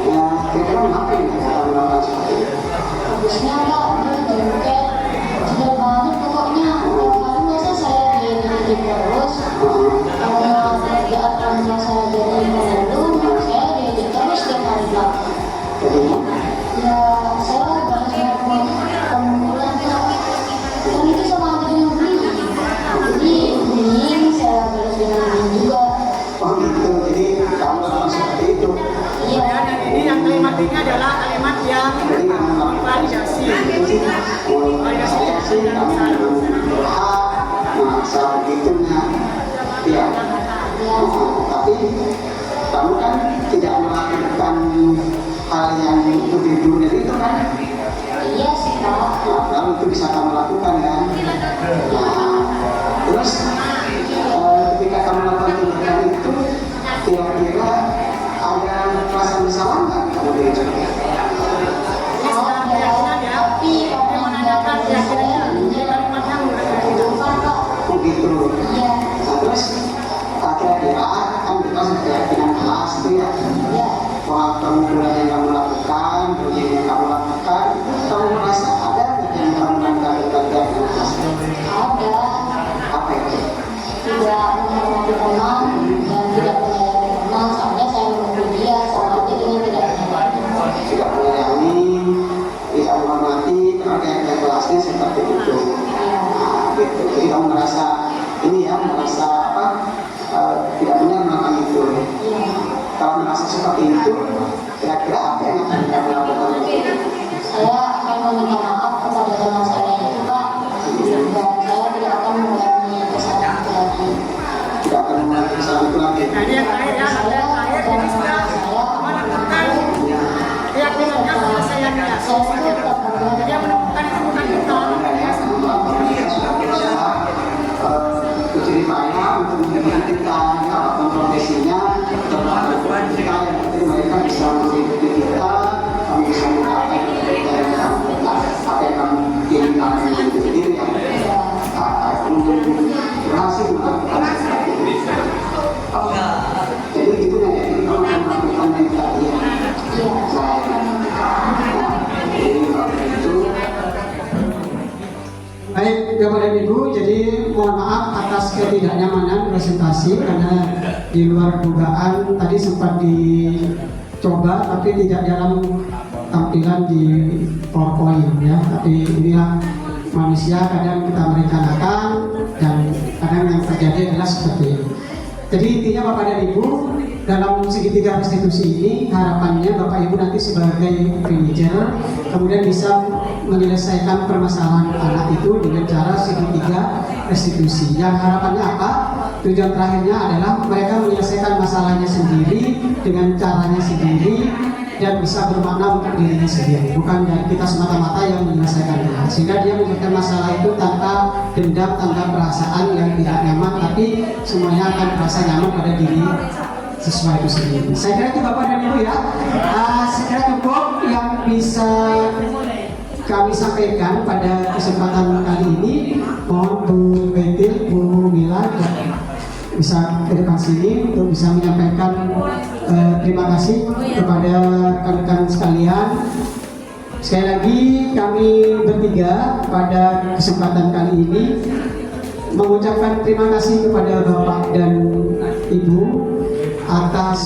[SPEAKER 7] Ya, kira-kira apa yang selanjutnya adalah kalimat yang validasi. Validasi
[SPEAKER 9] masa begitunya ya, tapi kamu kan tidak melakukan hal yang lebih dulu dari itu kan?
[SPEAKER 4] Iya sih Pak.
[SPEAKER 9] Lalu itu bisa kamu lakukan kan? Terus ketika kamu melakukan tindakan itu, kira-kira ada perasaan bersalah nggak kamu diri sendiri?
[SPEAKER 4] Tapi kalau menanyakan kira-kira kalimatnya
[SPEAKER 9] Begitu.
[SPEAKER 4] Iya.
[SPEAKER 9] Nah, terus kira-kira kan kita keyakinan kelas itu ya.
[SPEAKER 4] Iya.
[SPEAKER 9] Bahwa kamu yang kamu lakukan, yang kamu lakukan, kamu merasa ada nggak yang kamu lakukan keyakinan kelas?
[SPEAKER 4] Ada.
[SPEAKER 9] Apa itu?
[SPEAKER 4] Tidak menghormati teman dan tidak menyayangi teman sampai saya menunggu dia sama dia tidak menyayangi.
[SPEAKER 9] Tidak menyayangi, tidak menghormati, keyakinan kelasnya seperti itu. Nah, gitu. Jadi kamu merasa ini ya, merasa apa? Tidak benar melakukan itu. Kalau merasa seperti itu, kira-kira apa yang akan kamu lakukan?
[SPEAKER 4] Saya akan meminta maaf kepada teman saya itu Pak, dan saya tidak akan mengulangi kesalahan itu lagi.
[SPEAKER 9] Tidak akan mengulangi kesalahan itu lagi.
[SPEAKER 7] Jadi yang terakhir ya,
[SPEAKER 4] Saya dan teman saya
[SPEAKER 7] menemukan keyakinannya penyelesaiannya.
[SPEAKER 4] saya itu tetap
[SPEAKER 7] Dia menemukan itu bukan kita.
[SPEAKER 9] Ceritanya untuk menghentikan apapun profesinya, terhadap kita yang penting mereka bisa mengikuti kita, kami bisa mengatakan apa yang kamu inginkan itu sendiri ya. Berhasil melakukan seperti itu. Jadi gitu ya, jadi kamu akan melakukan yang tadi ya.
[SPEAKER 7] Baik, Bapak dan Ibu, jadi mohon maaf atas ketidaknyamanan presentasi karena di luar dugaan tadi sempat dicoba tapi tidak dalam tampilan di PowerPoint ya. Tapi inilah manusia, kadang kita merencanakan dan kadang yang terjadi adalah seperti ini. Jadi intinya Bapak dan Ibu, dalam segitiga restitusi ini harapannya Bapak Ibu nanti sebagai manajer kemudian bisa menyelesaikan permasalahan anak itu dengan cara segitiga restitusi. Yang harapannya apa? Tujuan terakhirnya adalah mereka menyelesaikan masalahnya sendiri dengan caranya sendiri dan bisa bermakna untuk dirinya sendiri, bukan dari kita semata-mata yang menyelesaikannya. Sehingga dia menyelesaikan masalah itu tanpa dendam, tanpa perasaan yang tidak nyaman, tapi semuanya akan merasa nyaman pada diri sesuai itu sendiri. Saya kira itu Bapak dan Ibu ya. Saya kira cukup yang bisa kami sampaikan pada kesempatan kali ini. Mohon Bu Betil, Bu Mila bisa ke depan sini untuk bisa menyampaikan terima kasih kepada rekan-rekan sekalian. Sekali lagi kami bertiga pada kesempatan kali ini mengucapkan terima kasih kepada Bapak dan Ibu atas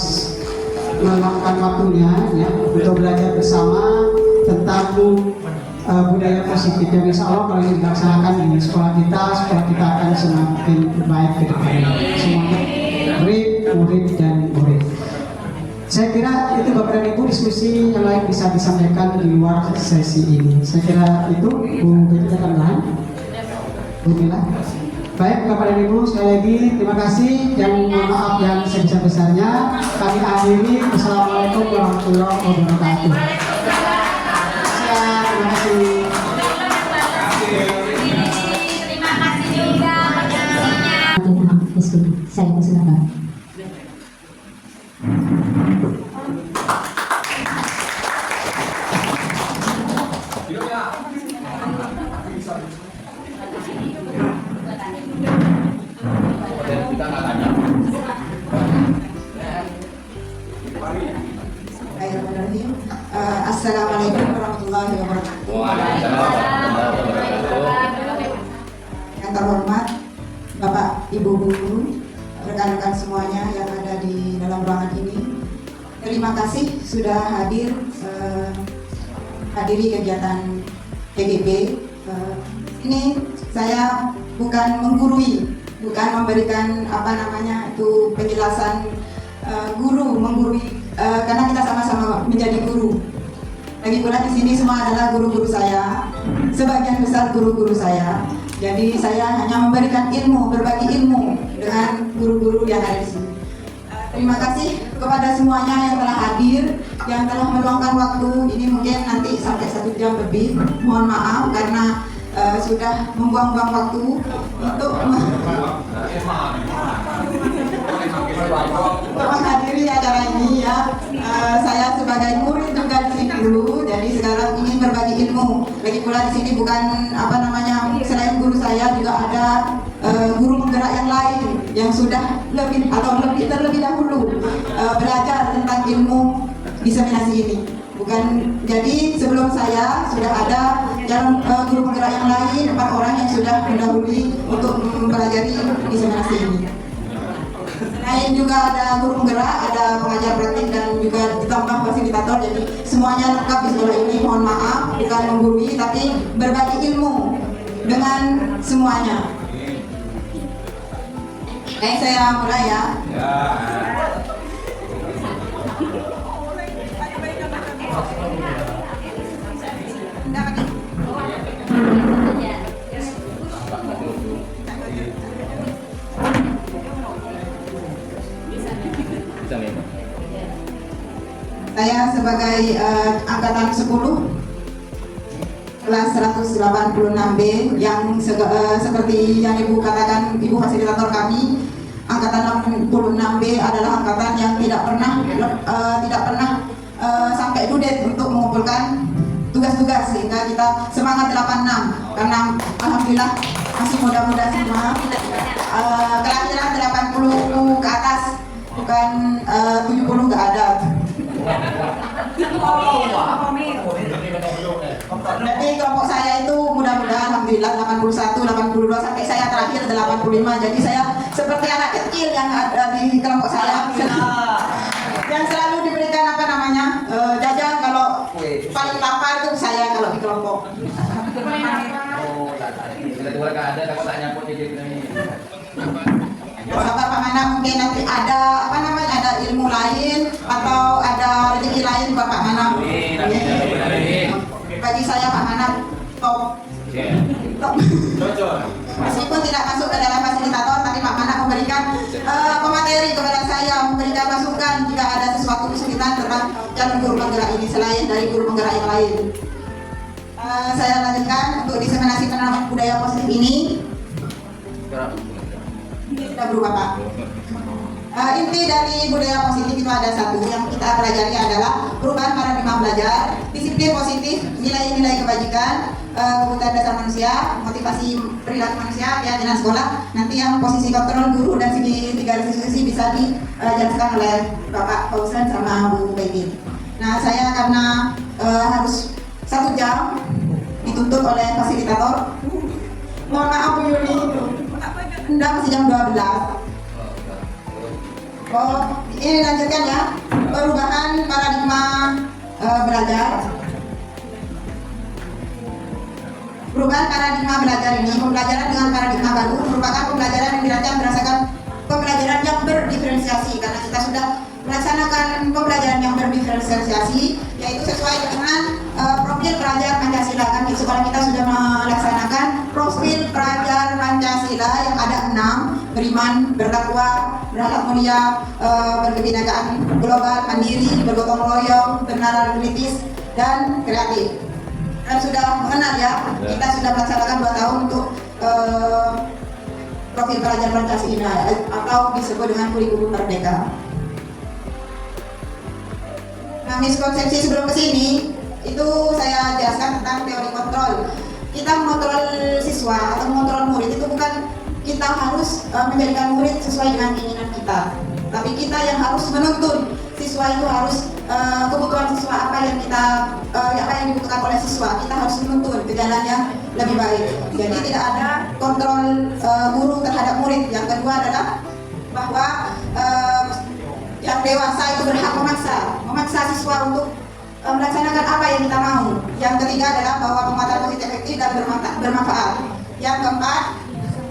[SPEAKER 7] meluangkan waktunya ya untuk belajar bersama tentang budaya positif yang insya Allah kalau ini dilaksanakan di sekolah kita akan semakin baik ke depannya. Semuanya murid dan murid. Saya kira itu Bapak dan Ibu, diskusi yang lain bisa disampaikan di luar sesi ini. Saya kira itu Bu Betty tambahan. Bu Mila. Baik Bapak dan Ibu, sekali lagi terima kasih dan mohon maaf yang sebesar-besarnya. Kami akhiri. Assalamualaikum warahmatullahi wabarakatuh. Terima kasih.
[SPEAKER 8] Terima kasih juga
[SPEAKER 4] Saya persilakan.
[SPEAKER 10] Assalamualaikum warahmatullahi wabarakatuh. Yang terhormat Bapak, Ibu guru, rekan-rekan semuanya yang ada di dalam ruangan ini, terima kasih sudah hadiri kegiatan PGP. Ini saya bukan menggurui, bukan memberikan penjelasan guru menggurui, karena kita sama-sama menjadi guru. Lagi pula di sini semua adalah guru-guru saya, sebagian besar guru-guru saya. Jadi saya hanya memberikan ilmu, berbagi ilmu dengan guru-guru yang ada di sini. Terima kasih kepada semuanya yang telah hadir, yang telah meluangkan waktu. Ini mungkin nanti sampai 1 jam lebih. Mohon maaf karena sudah membuang-buang waktu untuk menghadiri acara ini ya. Saya sebagai murid juga di sini dulu, jadi sekarang ingin berbagi ilmu. Lagi pula di sini bukan selain guru saya juga ada guru penggerak yang lain yang sudah terlebih dahulu belajar tentang ilmu diseminasi ini. Jadi sebelum saya sudah ada guru penggerak yang lain, 4 orang yang sudah mendahului untuk mempelajari diseminasi ini. Selain juga ada guru penggerak, ada pengajar praktik dan juga ditambah fasilitator. Jadi semuanya lengkap di sekolah ini. Mohon maaf bukan menggurui tapi berbagi ilmu dengan semuanya. Baik, saya mulai ya. Saya sebagai angkatan 10 kelas 186B yang seperti yang Ibu katakan, Ibu fasilitator kami, angkatan 86B adalah angkatan yang tidak pernah sampai due date untuk mengumpulkan tugas-tugas, sehingga kita semangat 86 karena alhamdulillah masih muda-muda semua. Kelahiran 80 ke atas, bukan 70 nggak ada. Jadi kelompok saya itu mudah-mudahan alhamdulillah 81, 82 sampai saya terakhir 85. Jadi saya seperti anak kecil yang ada di kelompok saya. Yang selalu diberikan jajan kalau paling lapar itu saya kalau di kelompok. Sabar Pak Mana, mungkin nanti ada ilmu lain atau ada rezeki lain buat Pak Mana. Bagi saya Pak Mana top. Meskipun tidak masuk ke dalam fasilitator, tapi Pak Mana memberikan pemateri kepada saya, memberikan masukan jika ada sesuatu kesulitan tentang jalur guru penggerak ini selain dari guru penggerak yang lain. Saya lanjutkan untuk diseminasi penanaman budaya positif ini. Ini sudah berubah Pak. Inti dari budaya positif itu ada satu yang kita pelajari adalah perubahan paradigma belajar, disiplin positif, nilai-nilai kebajikan, kebutuhan dasar manusia, motivasi perilaku manusia, keyakinan sekolah. Nanti yang posisi kontrol guru dan segi 3 sisi bisa dijelaskan oleh Bapak Pausen sama Bu Peggy. Nah, saya karena harus 1 jam dituntut oleh fasilitator. Mohon maaf Bu Yuni, masih jam 12. Ini lanjutkan ya, perubahan paradigma belajar. Perubahan paradigma belajar ini, pembelajaran dengan paradigma baru merupakan pembelajaran yang dirancang berdasarkan pembelajaran yang berdiferensiasi, karena kita sudah melaksanakan pembelajaran yang berdiferensiasi, yaitu sesuai dengan profil pelajar Pancasila. Kan di sekolah kita sudah melaksanakan profil pelajar Pancasila yang ada 6: beriman, bertakwa, berakhlak mulia, berkebinekaan global, mandiri, bergotong royong, bernalar kritis, dan kreatif. Dan sudah mengenal ya, kita sudah melaksanakan 2 tahun untuk profil pelajar Pancasila atau disebut dengan kurikulum merdeka. Nah, miskonsepsi sebelum kesini itu saya jelaskan tentang teori kontrol. Kita mengontrol siswa atau mengontrol murid itu bukan kita harus menjadikan murid sesuai dengan keinginan kita, tapi kita yang harus menuntun siswa itu harus kebutuhan siswa apa yang dibutuhkan oleh siswa, kita harus menuntun ke jalan yang lebih baik. Jadi tidak ada kontrol guru terhadap murid. Yang kedua adalah bahwa yang dewasa itu berhak memaksa siswa untuk melaksanakan apa yang kita mau. Yang ketiga adalah bahwa penguatan positif efektif dan bermanfaat. Yang keempat,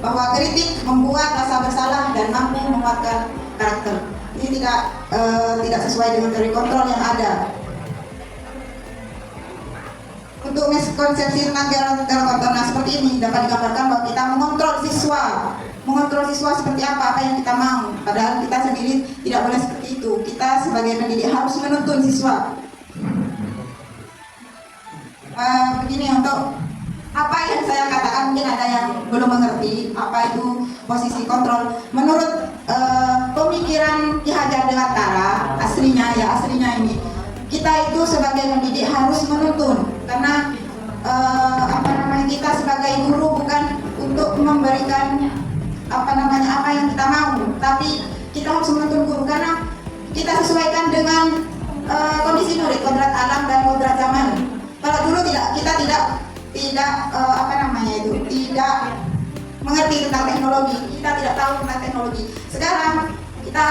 [SPEAKER 10] bahwa kritik membuat rasa bersalah dan mampu menguatkan karakter. Ini tidak sesuai dengan teori kontrol yang ada. miskonsepsi tentang teori kontrol. Nah, seperti ini dapat digambarkan bahwa kita mengontrol siswa seperti apa yang kita mau. Padahal kita sendiri tidak boleh seperti itu. Kita sebagai pendidik harus menuntun siswa. Begini, untuk apa yang saya katakan mungkin ada yang belum mengerti apa itu posisi kontrol. Menurut pemikiran Ki Hajar Dewantara, aslinya ini kita itu sebagai pendidik harus menuntun, karena kita sebagai guru bukan untuk memberikan apa yang kita mau, tapi kita harus menuntun guru karena kita sesuaikan dengan kondisi murid, kodrat alam dan kodrat zaman. Kalau dulu kita tidak mengerti tentang teknologi, kita tidak tahu tentang teknologi. Sekarang kita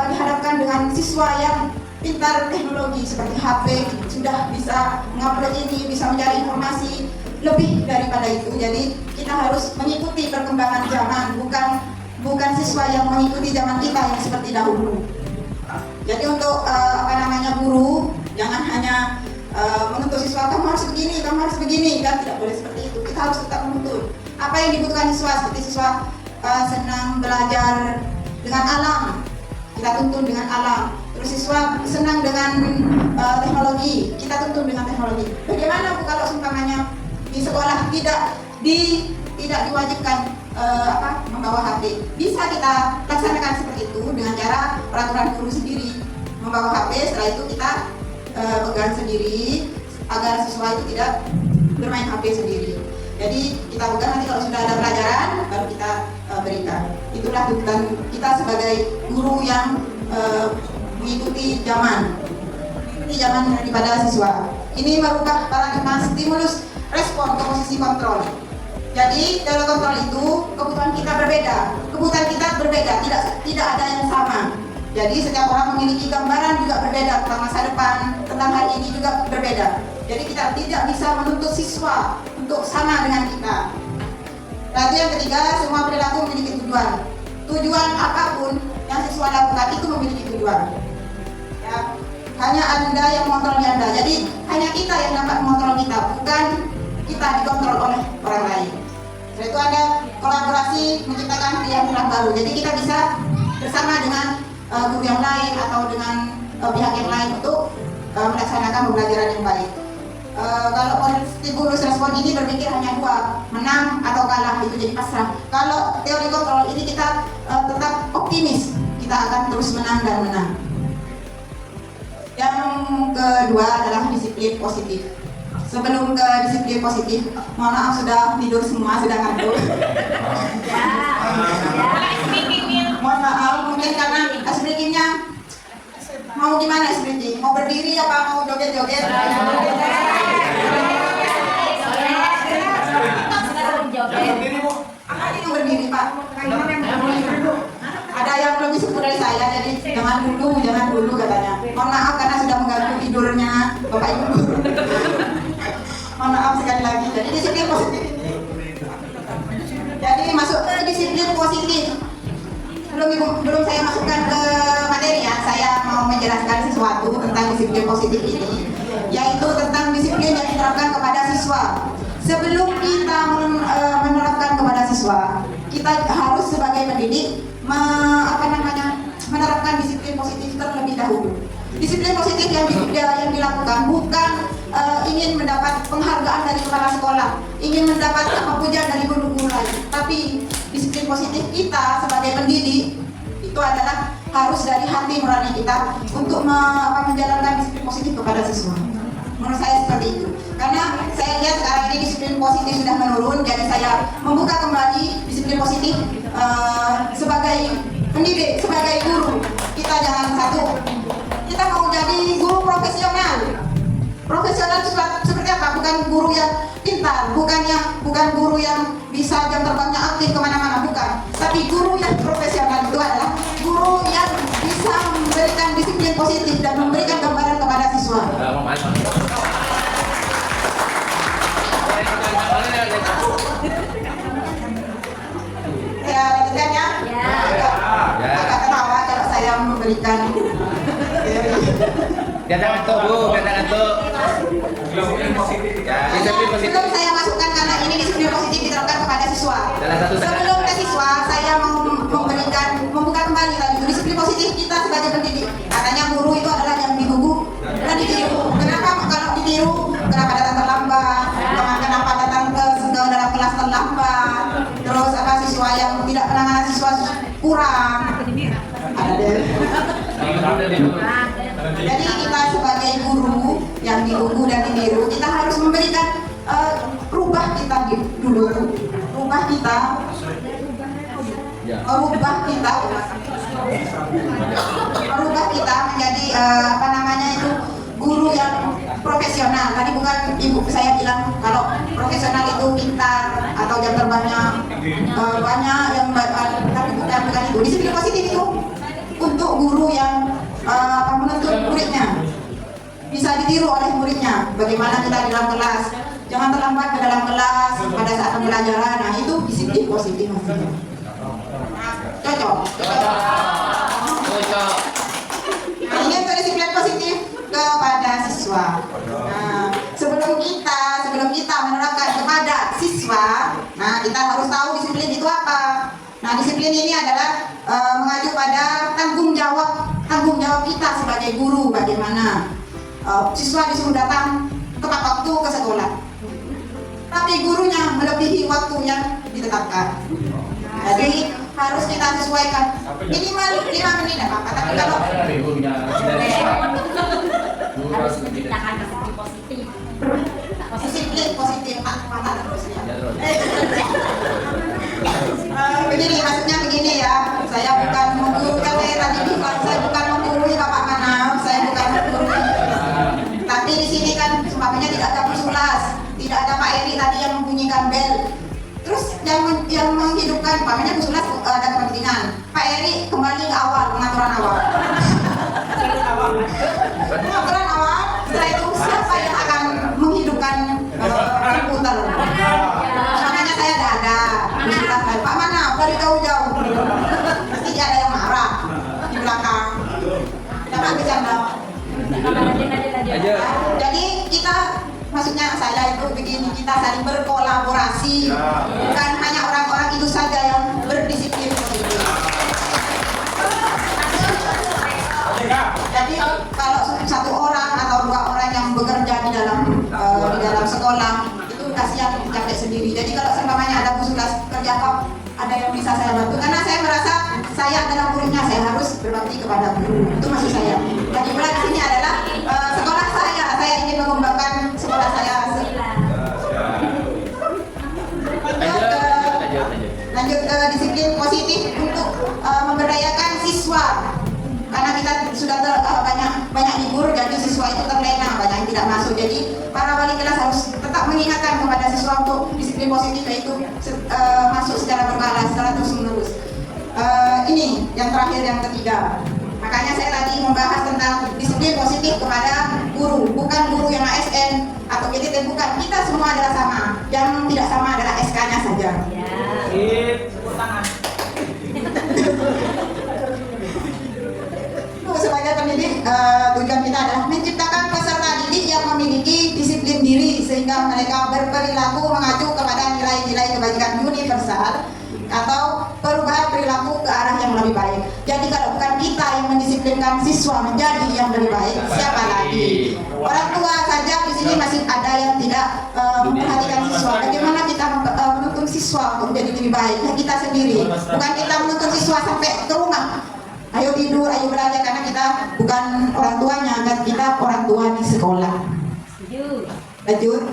[SPEAKER 10] dihadapkan dengan siswa yang pintar teknologi seperti HP, sudah bisa mengupload ini, bisa mencari informasi lebih daripada itu. Jadi kita harus mengikuti perkembangan zaman, bukan siswa yang mengikuti zaman kita yang seperti dahulu. Jadi untuk guru jangan hanya menuntut siswa kamu harus begini, kan tidak boleh seperti itu. Kita harus tetap menuntut apa yang dibutuhkan siswa, seperti siswa senang belajar dengan alam, kita tuntun dengan alam. Terus siswa senang dengan teknologi, kita tuntun dengan teknologi. Bagaimana kalau seumpamanya di sekolah tidak diwajibkan membawa HP? Bisa kita laksanakan seperti itu dengan cara peraturan guru sendiri membawa HP. Setelah itu kita pegang sendiri agar siswa itu tidak bermain HP sendiri. Jadi kita pegang, nanti kalau sudah ada pelajaran baru kita berikan. Itulah tuntutan kita sebagai guru yang mengikuti zaman daripada siswa. Ini merubah paradigma stimulus respon ke posisi kontrol. Jadi dalam kontrol itu kebutuhan kita berbeda, tidak ada yang sama. Jadi setiap orang memiliki gambaran juga berbeda tentang masa depan, tentang hari ini juga berbeda. Jadi kita tidak bisa menuntut siswa untuk sama dengan kita. Lalu yang ketiga, semua perilaku memiliki tujuan. Tujuan apapun yang siswa lakukan itu memiliki tujuan. Ya, hanya Anda yang mengontrol Anda. Jadi hanya kita yang dapat mengontrol kita, bukan kita dikontrol oleh orang lain. Setelah itu ada kolaborasi menciptakan pilihan baru. Jadi kita bisa bersama dengan guru yang lain atau dengan pihak yang lain untuk melaksanakan pembelajaran yang baik. Kalau stimulus respon ini berpikir hanya dua, menang atau kalah, itu jadi pasrah. Kalau teori kontrol ini kita tetap optimis, kita akan terus menang dan menang. Yang kedua adalah disiplin positif. Sebelum ke disiplin positif, mohon maaf sudah tidur semua, sudah ngantuk. Mohon maaf, mungkin karena speakingnya mau gimana speaking? Mau berdiri apa mau joget-joget? Ada yang berdiri Pak. Ada yang lebih sepuh dari saya, jadi jangan dulu katanya. Mohon maaf karena sudah mengganggu tidurnya Bapak Ibu. Mohon maaf sekali lagi. Jadi disiplin positif. Jadi masuk ke disiplin positif. Belum saya masukkan ke materi ya, saya mau menjelaskan sesuatu tentang disiplin positif ini, yaitu tentang disiplin yang diterapkan kepada siswa. Sebelum kita menerapkan kepada siswa, kita harus sebagai pendidik menerapkan disiplin positif terlebih dahulu. Disiplin positif yang dilakukan bukan ingin mendapat penghargaan dari kepala sekolah, ingin mendapat pujian dari guru-guru lain, tapi disiplin positif kita sebagai pendidik itu adalah harus dari hati nurani kita untuk menjalankan disiplin positif kepada siswa. Menurut saya seperti itu. Karena saya lihat sekarang ini disiplin positif sudah menurun, jadi saya membuka kembali disiplin positif sebagai pendidik, sebagai guru. Kita jangan kita mau jadi guru profesional. Profesional itu seperti apa? Bukan guru yang pintar, bukan guru yang bisa jam terbangnya aktif kemana-mana, bukan. Tapi guru yang profesional itu adalah guru yang bisa memberikan disiplin positif dan memberikan gambaran kepada siswa. Saya lanjutkan ya. Agak ketawa kalau saya memberikan teori.
[SPEAKER 3] Jangan ngantuk Bu.
[SPEAKER 10] Sebelum saya masukkan karena ini disiplin positif diterapkan kepada siswa. Sebelum ke siswa, saya mau membuka kembali lagi disiplin positif kita sebagai pendidik. Katanya guru itu adalah yang digugu dan ditiru. Kenapa kalau ditiru? Kenapa datang terlambat? Kenapa datang ke dalam kelas terlambat? Terus apa siswa yang tidak penanganan siswa kurang? Ada deh. Jadi kita sebagai guru yang digugu dan ditiru, kita harus memberikan rubah kita dulu, rubah kita menjadi apa namanya itu guru yang profesional. Tadi bukan ibu saya bilang kalau profesional itu pintar atau jam terbangnya banyak yang tapi bukan itu. Disiplin positif itu untuk guru yang menuntut muridnya, bisa ditiru oleh muridnya. Bagaimana kita di dalam kelas, jangan terlambat ke dalam kelas pada saat pembelajaran. Nah itu disiplin positif maksudnya. Cocok. Nah, ini untuk disiplin positif kepada siswa. Nah, sebelum kita menerapkan kepada siswa, nah kita harus tahu disiplin itu apa. Nah, disiplin ini adalah mengacu pada tanggung jawab kita sebagai guru. Bagaimana siswa disuruh datang tepat waktu ke sekolah, tapi gurunya melebihi waktu yang ditetapkan. Jadi harus kita sesuaikan minimal 5 menit apa-apa. Tapi kalau disiplin positif mata terus ya. Begini, maksudnya begini ya. Saya bukan menggurui, tadi bilang saya bukan menggurui Bapak Manaf, saya bukan menggurui. Tapi di sini kan sebabnya tidak ada Pusulas, tidak ada Pak Eri tadi yang membunyikan bel. Terus yang menghidupkan, umpamanya Pusulas ada kepentingan. Pak Eri kembali ke awal, pengaturan awal. Pengaturan awal, setelah itu siapa yang akan menghidupkan komputer? Makanya saya tidak ada. Pusulas Pak mana? Dari jauh-jauh. Pasti ada yang marah di belakang. Jangan bercanda. Jadi kita, maksudnya saya itu begini, kita saling berkolaborasi, bukan hanya orang-orang itu saja yang berdisiplin begitu. Jadi kalau satu orang atau 2 orang yang bekerja di dalam sekolah itu kasihan capek sendiri. Jadi kalau seumpamanya ada Pusulas kerja apa, ada yang bisa saya bantu. Karena saya merasa saya adalah muridnya, saya harus berbakti kepada guru. Itu maksud saya. Jadi mulai di sini adalah sekolah saya ingin mengembangkan sekolah saya. Lanjut ke disiplin positif untuk memberdayakan siswa. Karena kita sudah banyak libur, jadi siswa itu terlena, banyak yang tidak masuk. Jadi para wali kelas harus tetap mengingatkan kepada siswa untuk disiplin positif, yaitu masuk secara berkala, secara terus-menerus. Ini yang terakhir, yang ketiga. Makanya saya tadi membahas tentang disiplin positif kepada guru, bukan guru yang ASN atau PTT, bukan. Kita semua adalah sama. Yang tidak sama adalah SK-nya saja. Sebagai pendidik, tujuan kita adalah menciptakan peserta didik yang memiliki disiplin diri sehingga mereka berperilaku mengacu kepada nilai-nilai kebajikan universal atau perubahan perilaku ke arah yang lebih baik. Jadi kalau bukan kita yang mendisiplinkan siswa menjadi yang lebih baik, siapa lagi? Orang tua saja di sini masih ada yang tidak memperhatikan siswa. Bagaimana kita menuntun siswa untuk menjadi lebih baik? Ya kita sendiri, bukan kita menuntun siswa sampai ke rumah. Ayo tidur, ayo belajar, karena kita bukan orang tuanya, dan kita orang tua di sekolah. Lanjut.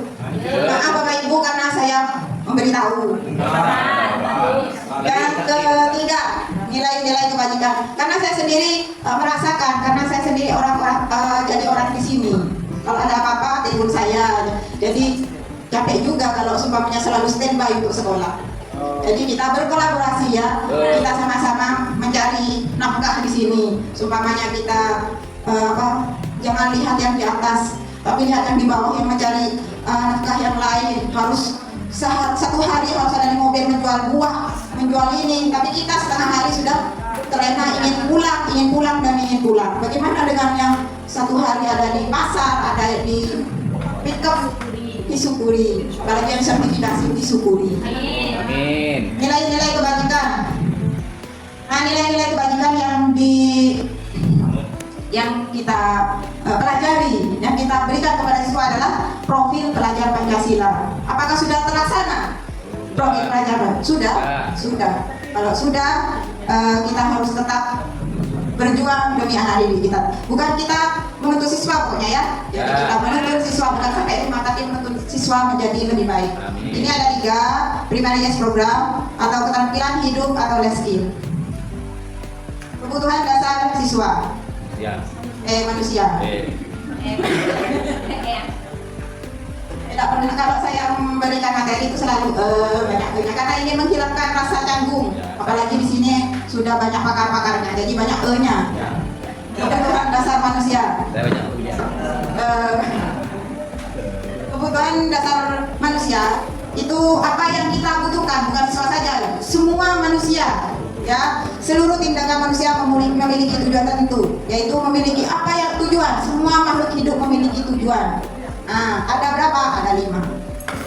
[SPEAKER 10] Maaf Bapak Ibu karena saya memberitahu. Dan ketiga, nilai-nilai kebajikan. Karena saya sendiri merasakan, karena saya sendiri jadi orang di sini. Kalau ada apa-apa telepon saya. Jadi capek juga kalau seumpamanya selalu standby untuk sekolah. Jadi kita berkolaborasi ya, kita sama-sama mencari nafkah di sini. Seumpamanya kita jangan lihat yang di atas, tapi lihat yang di bawah, yang mencari nafkah yang lain. Harus satu hari harus ada di mobil menjual buah, menjual ini, tapi kita setengah hari sudah terlena, ingin pulang dan ingin pulang. Bagaimana dengan yang satu hari ada di pasar, ada di pick-up, disyukuri. Apalagi yang sertifikasi disyukuri.
[SPEAKER 3] Amin.
[SPEAKER 10] Nilai-nilai kebajikan. Nah, nilai-nilai kebajikan yang kita pelajari, yang kita berikan kepada siswa adalah profil pelajar Pancasila. Apakah sudah terlaksana? Profil pelajar sudah. Kalau sudah, kita harus tetap berjuang demi anak didik kita. Bukan kita menuntut siswa pokoknya ya. Jadi kita menuntut siswa bukan sampai rumah, tapi menuntut siswa menjadi lebih baik.
[SPEAKER 3] Amin.
[SPEAKER 10] Ini ada 3, primary yes program atau keterampilan hidup atau life skill. Kebutuhan dasar siswa.
[SPEAKER 3] Ya.
[SPEAKER 10] Manusia. Tidak pernah kalau saya memberikan materi itu selalu banyak karena ini menghilangkan rasa canggung. Apalagi di sini sudah banyak pakar-pakarnya, jadi banyak E-nya. Kebutuhan dasar manusia. Kebutuhan dasar manusia itu apa yang kita butuhkan, bukan siswa saja, semua manusia. Ya, seluruh tindakan manusia memiliki tujuan tertentu, yaitu memiliki apa yang tujuan. Semua makhluk hidup memiliki tujuan. Nah, ada berapa? Ada 5.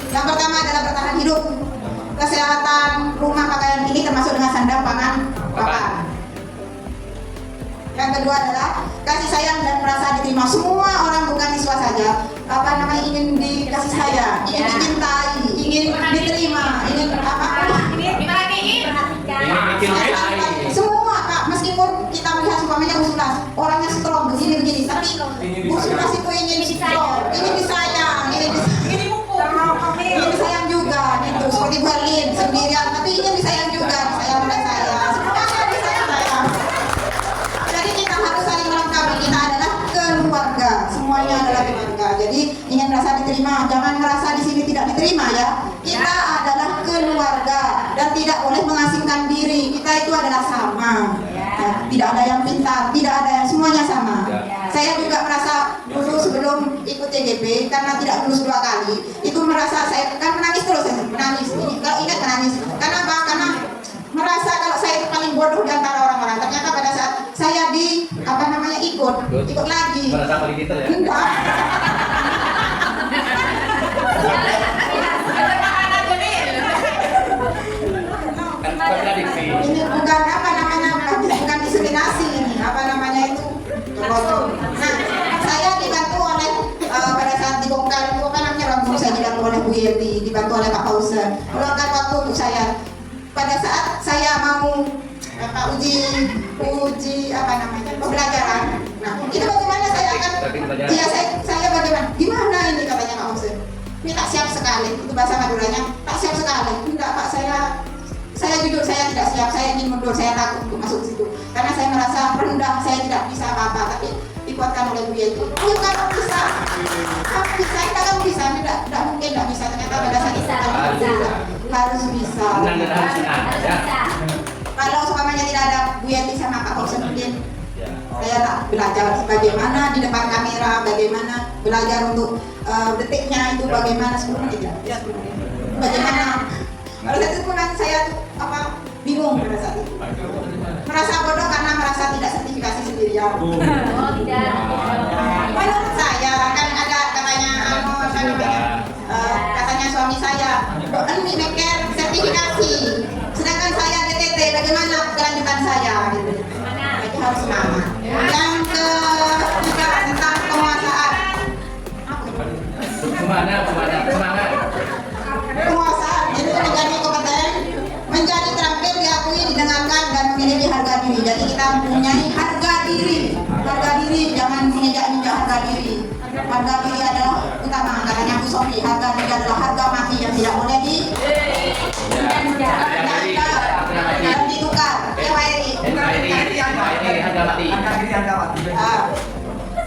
[SPEAKER 10] Yang pertama adalah bertahan hidup, kesehatan, rumah, pakaian, ini termasuk dengan sandang, pangan, papan. Yang kedua adalah kasih sayang dan merasa diterima. Semua orang, bukan siswa saja, ingin dikasih sayang, ingin dicintai, ingin diterima, ingin semua Kak, meskipun kita melihat umpamanya Usulas orangnya strong begini, tapi Usulas itu ingin strong, ingin disayang, ingin disayang juga gitu. Seperti Berlin sendirian, tapi ingin disayang juga, disayang oleh saya. Semuanya disayang. Jadi kita harus saling melengkapi. Kita adalah keluarga, semuanya adalah keluarga. Jadi ingin merasa diterima, jangan merasa di sini tidak diterima ya. Kita adalah keluarga dan tidak boleh mengasingkan diri. Kita itu adalah sama. Nah, tidak ada yang pintar, tidak ada yang, semuanya sama. Saya juga merasa dulu sebelum ikut TGP karena tidak lulus 2 kali, itu merasa saya kan menangis terus, menangis. Kalau ingat menangis. Karena apa? Karena merasa kalau saya itu paling bodoh di antara orang-orang. Ternyata pada saat saya ikut lagi.
[SPEAKER 3] Merasa paling pintar ya?
[SPEAKER 10] Enggak.
[SPEAKER 3] Kontradiksi.
[SPEAKER 10] Ini bukan diskriminasi ini, itu tergolong. Nah, saya dibantu oleh pada saat dibongkar itu namanya Rambu, saya dibantu oleh Bu Yeti, dibantu oleh Pak Pausen, meluangkan waktu untuk saya. Pada saat saya mau uji pembelajaran. Nah, itu bagaimana saya akan? Iya, saya bagaimana? Gimana ini katanya Pak Pausen? Ini tak siap sekali, itu bahasa Maduranya. Tak siap sekali. Enggak Pak, saya jujur, saya tidak siap, saya ingin mundur, saya takut untuk masuk situ karena saya merasa rendah, saya tidak bisa apa-apa, tapi dikuatkan oleh Bu Yeti. Ayo kamu bisa, kamu bisa, tidak mungkin tidak bisa, ternyata pada saat itu harus bisa. Kalau umpamanya tidak ada Bu Yeti sama Pak Pausen, mungkin saya tak belajar bagaimana di depan kamera, bagaimana belajar untuk detiknya itu bagaimana sebelumnya tidak, bagaimana. Pada saat itu saya bingung pada saat itu, merasa bodoh karena merasa tidak sertifikasi sendirian. Menurut saya kan ada katanya katanya suami saya, ini maker sertifikasi, sedangkan saya DTT, bagaimana kelanjutan saya gitu. Jadi harus semangat. Yang ketiga tentang penguasaan. Semangat. Penguasaan itu menjadi kompeten, menjadi terampil, diakui, didengarkan dan memiliki harga diri. Jadi kita mempunyai harga diri, jangan menginjak-injak harga diri. Harga diri adalah utama, katanya Bu Sofi. Harga diri adalah harga mati yang tidak boleh dan ditukar.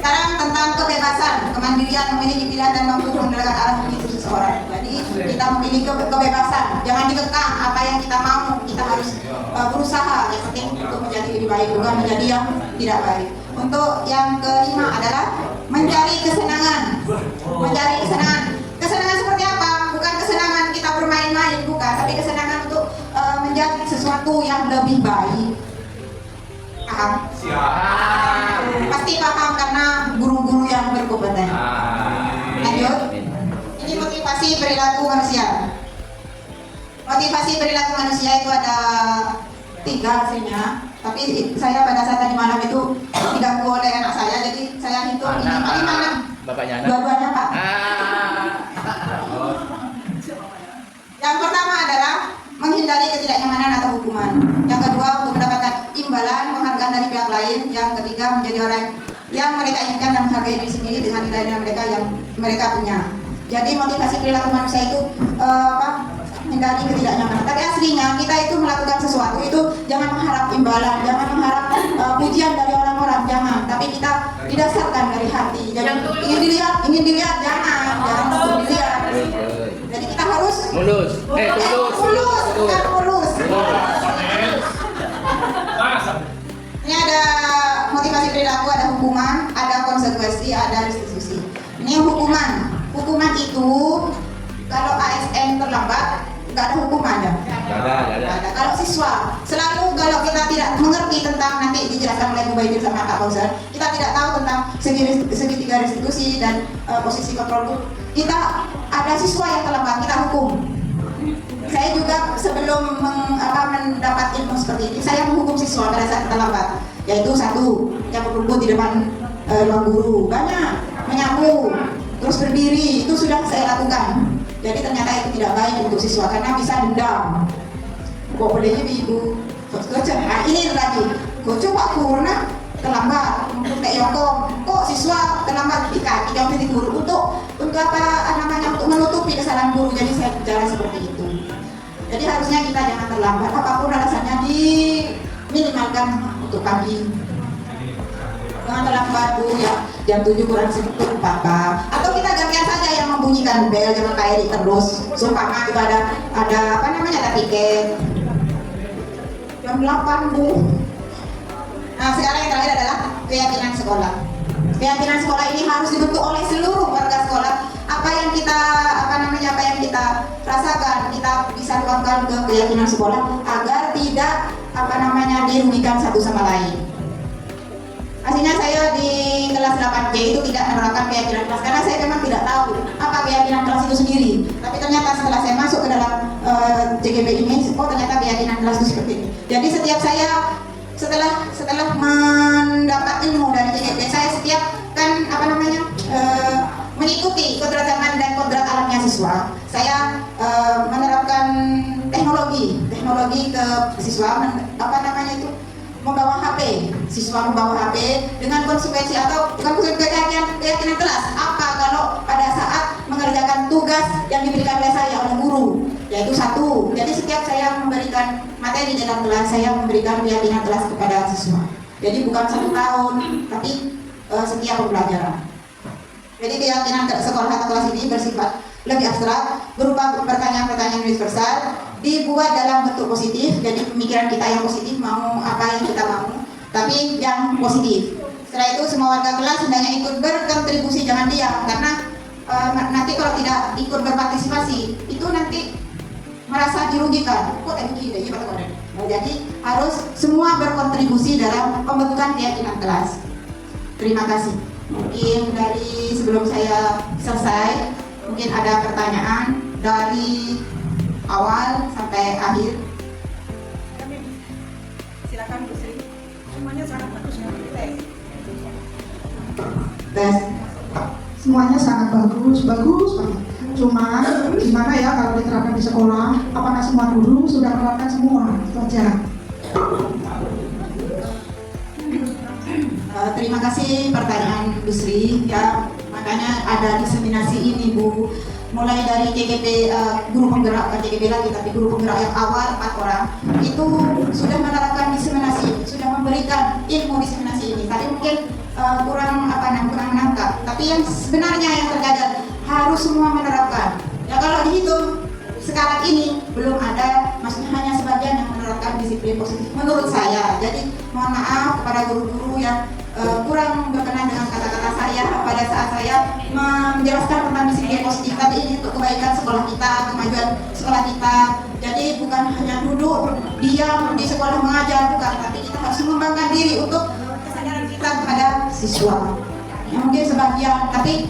[SPEAKER 10] Sekarang tentang kebebasan, kemandirian, memiliki pilihan dan mampu menegakkan arah hidup seseorang. Jadi kita memiliki kebebasan, jangan dikekang apa yang kita mau. Kita harus berusaha yang penting untuk menjadi lebih baik, bukan menjadi yang tidak baik. Untuk yang kelima adalah mencari kesenangan. Kesenangan seperti apa? Bukan kesenangan kita bermain-main, bukan, tapi kesenangan untuk menjadi sesuatu yang lebih baik. Paham? Pasti paham karena guru perilaku manusia. Motivasi perilaku manusia itu ada 3 hasilnya. Tapi saya pada saat tadi malam itu diganggu oleh anak saya, jadi saya hitung ini paling mana?
[SPEAKER 3] Bapaknya anak?
[SPEAKER 10] Dua-duanya Pak. Yang pertama adalah menghindari ketidaknyamanan atau hukuman. Yang kedua untuk mendapatkan imbalan, penghargaan dari pihak lain. Yang ketiga menjadi orang yang mereka inginkan dan menghargai diri sendiri dengan nilai-nilai mereka yang mereka punya. Jadi motivasi perilaku manusia itu menghindari ketidaknyamanan. Tapi aslinya kita itu melakukan sesuatu itu jangan mengharap imbalan, jangan mengharap pujian dari orang-orang, jangan. Tapi kita didasarkan dari hati. Jadi ingin dilihat, jangan untuk dilihat. Jadi kita harus
[SPEAKER 3] Mulus.
[SPEAKER 10] mulus. Ini ada motivasi perilaku, ada hukuman, ada konsekuensi, ada restitusi. Ini hukuman. Hukuman itu kalau ASN terlambat nggak ada hukuman ya. Nggak ada. Kalau siswa selalu kalau kita tidak mengerti tentang, nanti dijelaskan oleh Bu Baidir sama Kak Fauzan, kita tidak tahu tentang segitiga restitusi dan posisi kontrol, kita ada siswa yang terlambat kita hukum. Saya juga sebelum mendapat ilmu seperti ini, saya menghukum siswa pada saat terlambat, yaitu 1 yang berkumpul di depan ruang guru, banyak menyapu, terus berdiri, itu sudah saya lakukan. Jadi ternyata itu tidak baik untuk siswa karena bisa dendam. Kok bolehnya ibu? Nah, ini lagi. Kok coba kurna terlambat untuk kayak Yoko. Kok siswa terlambat di kaki jauh dari guru untuk apa namanya, untuk menutupi kesalahan guru. Jadi saya bicara seperti itu. Jadi harusnya kita jangan terlambat, apapun alasannya diminimalkan untuk kami. Jangan terlambat Bu ya, jam 7 kurang 10 apa. Atau kita gantian saja yang membunyikan bel, jangan kayak terus. Sumpah itu ada apa namanya, ada tiket. Jam 8 Bu. Nah sekarang yang terakhir adalah keyakinan sekolah. Keyakinan sekolah ini harus dibentuk oleh seluruh warga sekolah. Apa yang kita rasakan, kita bisa tuangkan ke keyakinan sekolah agar tidak dirugikan satu sama lain. Aslinya saya di kelas 8C itu tidak menerapkan keyakinan kelas karena saya memang tidak tahu apa keyakinan kelas itu sendiri. Tapi ternyata setelah saya masuk ke dalam JGB ini, ternyata keyakinan kelas itu seperti ini. Jadi setiap saya setelah mendapat ilmu dari JGB, saya setiap mengikuti kodrat zaman dan kodrat alamnya siswa. Saya menerapkan teknologi ke siswa, membawa HP, siswa membawa HP dengan konsekuensi atau bukan keyakinan kelas. Apa kalau pada saat mengerjakan tugas yang diberikan oleh saya oleh guru, yaitu 1. Jadi setiap saya memberikan materi dalam kelas, saya memberikan keyakinan kelas kepada siswa. Jadi bukan 1 tahun, tapi setiap pembelajaran. Jadi keyakinan sekolah atau kelas ini bersifat lebih abstrak, berupa pertanyaan-pertanyaan universal, dibuat dalam bentuk positif. Jadi pemikiran kita yang positif, mau apa yang kita mau, tapi yang positif. Setelah itu semua warga kelas hendaknya ikut berkontribusi, jangan diam, karena nanti kalau tidak ikut berpartisipasi itu nanti merasa dirugikan. Jadi harus semua berkontribusi dalam pembentukan keyakinan kelas. Terima kasih. Mungkin dari sebelum saya selesai, mungkin ada pertanyaan dari awal sampai akhir. Silakan Bu Sri. Semuanya sangat bagus ya. Tes.
[SPEAKER 11] Semuanya sangat bagus banget. Cuma gimana ya kalau diterapkan di sekolah? Apakah semua guru sudah menerapkan semua? Itu aja.
[SPEAKER 10] Terima kasih pertanyaan Bu Sri ya, makanya ada diseminasi ini Bu, mulai dari JGB guru penggerak, bukan JGB lagi tapi guru penggerak yang awal 4 orang itu sudah menerapkan diseminasi, sudah memberikan ilmu diseminasi ini. Tadi mungkin kurang menangkap, tapi yang sebenarnya yang terjadi harus semua menerapkan. Ya kalau dihitung sekarang ini belum ada, maksudnya hanya sebagian yang menerapkan disiplin positif menurut saya. Jadi mohon maaf kepada guru-guru yang kurang berkenan dengan kata-kata saya pada saat saya menjelaskan tentang disiplin positif. Tapi ini untuk kebaikan sekolah kita, kemajuan sekolah kita. Jadi bukan hanya duduk diam di sekolah mengajar, bukan, tapi kita harus mengembangkan diri untuk kesadaran kita kepada siswa. Ya, mungkin sebagian, tapi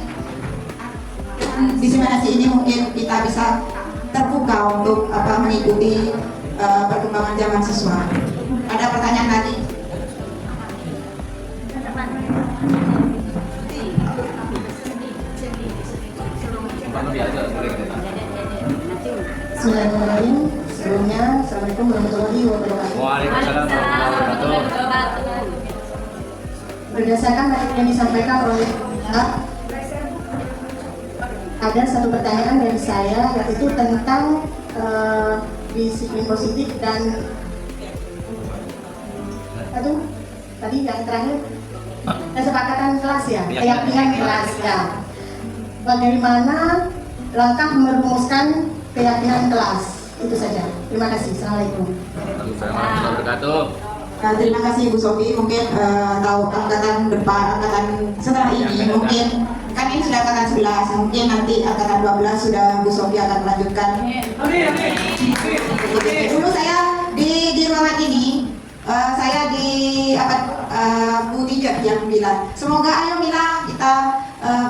[SPEAKER 10] diseminasi ini mungkin kita bisa terbuka untuk mengikuti perkembangan zaman siswa. Ada pertanyaan lagi?
[SPEAKER 12] Bismillahirrahmanirrahim. Sebelumnya, Assalamualaikum warahmatullahi wabarakatuh.
[SPEAKER 3] Waalaikumsalam warahmatullahi wabarakatuh.
[SPEAKER 12] Berdasarkan materi yang disampaikan oleh ada satu pertanyaan dari saya, yaitu tentang disiplin positif dan tadi yang terakhir kesepakatan kelas ya, keyakinan kelas ya. Bagaimana langkah merumuskan keyakinan kelas? Itu saja. Terima kasih. Assalamualaikum.
[SPEAKER 10] Terima kasih Ibu Sofi. Mungkin tahu angkatan depan, angkatan setelah ini mungkin kan ini sudah angkatan 11, mungkin nanti angkatan 12 sudah Bu Sofi akan melanjutkan. Dulu saya di ruangan ini, saya di Bu Tiga yang bilang, semoga ayo Mila kita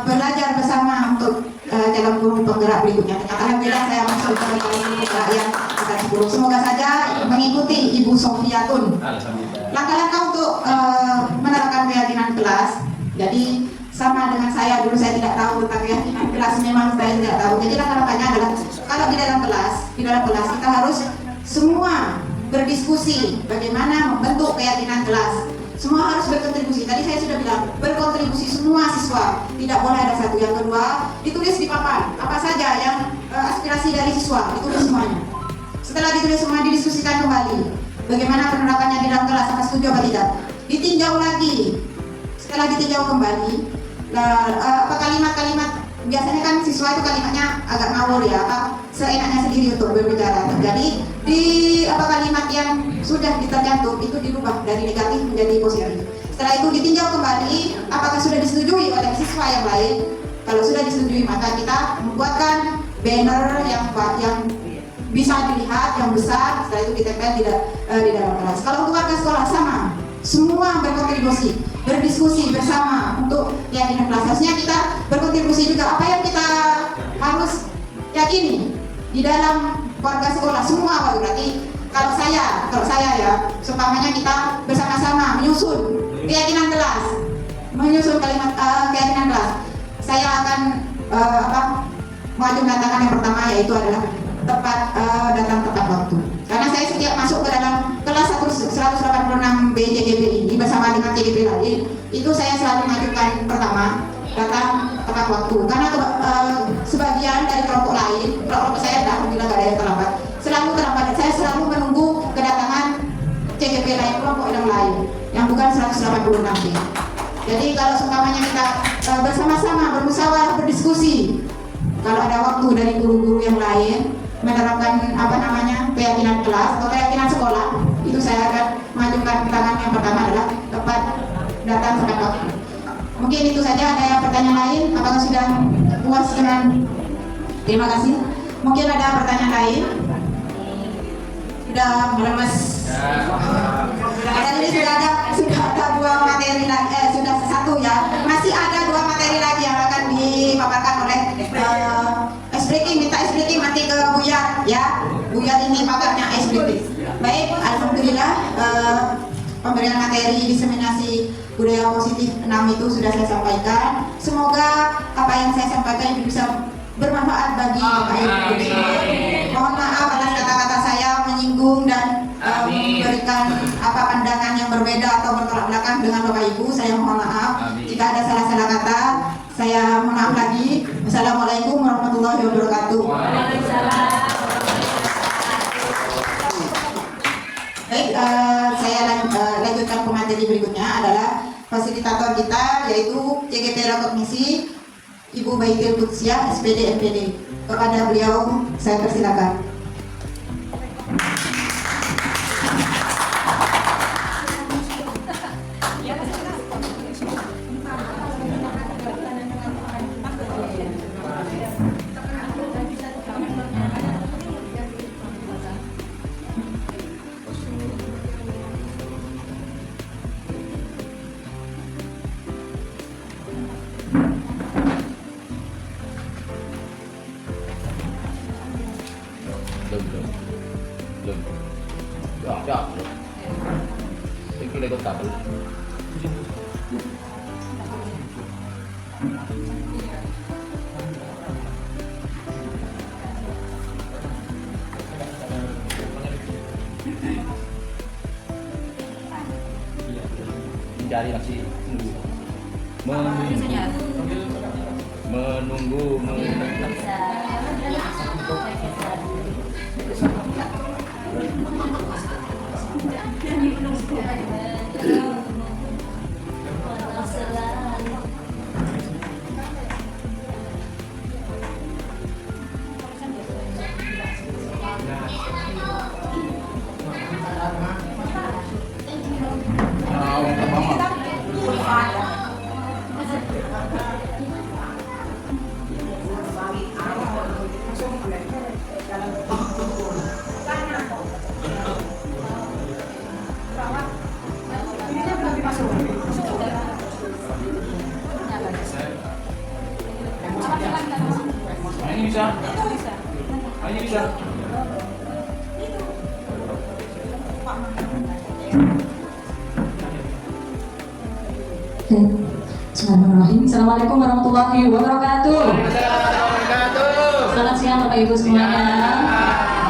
[SPEAKER 10] belajar bersama untuk dalam guru penggerak berikutnya. Alhamdulillah saya masuk ke guru penggerak yang akan 10. Semoga saja mengikuti Ibu Sofiatun. Langkah-langkah untuk menerapkan keyakinan kelas. Jadi sama dengan saya, dulu saya tidak tahu tentang keyakinan kelas, memang saya tidak tahu. Jadi langkah-langkahnya adalah kalau di dalam kelas kita harus semua berdiskusi bagaimana membentuk keyakinan kelas. Semua harus berkontribusi. Tadi saya sudah bilang, berkontribusi semua siswa. Tidak boleh ada satu. Yang kedua, ditulis di papan. Apa saja yang aspirasi dari siswa, ditulis semuanya. Setelah ditulis semua, didiskusikan kembali. Bagaimana penerapannya di dalam kelas, apa setuju apa tidak. Ditinjau lagi. Setelah ditinjau kembali, kalimat-kalimat, biasanya kan siswa itu kalimatnya agak ngawur ya, seenaknya sendiri untuk berbicara. Jadi di kalimat yang sudah tercantum itu dirubah dari negatif menjadi positif. Setelah itu ditinjau kembali apakah sudah disetujui oleh siswa yang lain. Kalau sudah disetujui maka kita membuatkan banner yang bisa dilihat, yang besar. Setelah itu ditempel di dalam kelas. Kalau untuk warga sekolah sama, semua berkontribusi, berdiskusi bersama untuk keyakinan kelas. Harusnya kita berkontribusi juga apa yang kita harus yakini di dalam warga sekolah semua. Berarti kalau saya ya, seumpamanya kita bersama-sama menyusun keyakinan kelas, menyusun kalimat keyakinan kelas. Saya akan mengajukan tantangan yang pertama, yaitu adalah datang tepat waktu. Karena saya setiap masuk ke dalam kelas 186 BJGP ini bersama dengan CGP lain, itu saya selalu mengajukan pertama datang tepat waktu. Karena sebagian dari kelompok lain, kelompok saya alhamdulillah gak ada yang terlambat, selalu terlambat. Saya selalu menunggu kedatangan CGP lain, kelompok yang lain, yang bukan 186 B. Jadi kalau seumpamanya kita bersama-sama bermusyawarah, berdiskusi, kalau ada waktu dari guru-guru yang lain menerapkan keyakinan kelas atau keyakinan sekolah, itu saya akan mengajukan tantangan yang pertama adalah tepat datang tepat waktu. Mungkin itu saja. Ada yang pertanyaan lain? Apakah sudah puas dengan? Terima kasih. Mungkin ada pertanyaan lain? Sudah melemes. Ini sudah ada dua materi lagi. Sudah satu ya. Masih ada dua materi lagi yang akan dipaparkan oleh minta SBK nanti ke Buya ya. Buya ini pakarnya SBK. Baik, alhamdulillah pemberian materi diseminasi budaya positif 6 itu sudah saya sampaikan. Semoga apa yang saya sampaikan itu bisa bermanfaat bagi Bapak Ibu. Mohon maaf atas kata-kata saya menyinggung dan memberikan pandangan yang berbeda atau bertolak belakang dengan Bapak Ibu. Saya mohon maaf jika ada salah-salah kata. Saya mohon maaf lagi. Wassalamualaikum warahmatullahi wabarakatuh. Baik, saya lanjutkan ke materi berikutnya adalah fasilitator kita, yaitu CGP Rekognisi Ibu Baitil Kutsiah SPD MPD. Kepada beliau saya persilakan.
[SPEAKER 3] Ya. Iki lego kabel. Mencari masih menunggu. Ini bisa.
[SPEAKER 4] Bismillahirrahmanirrahim. Assalamualaikum warahmatullahi wabarakatuh. Selamat siang Bapak Ibu semuanya.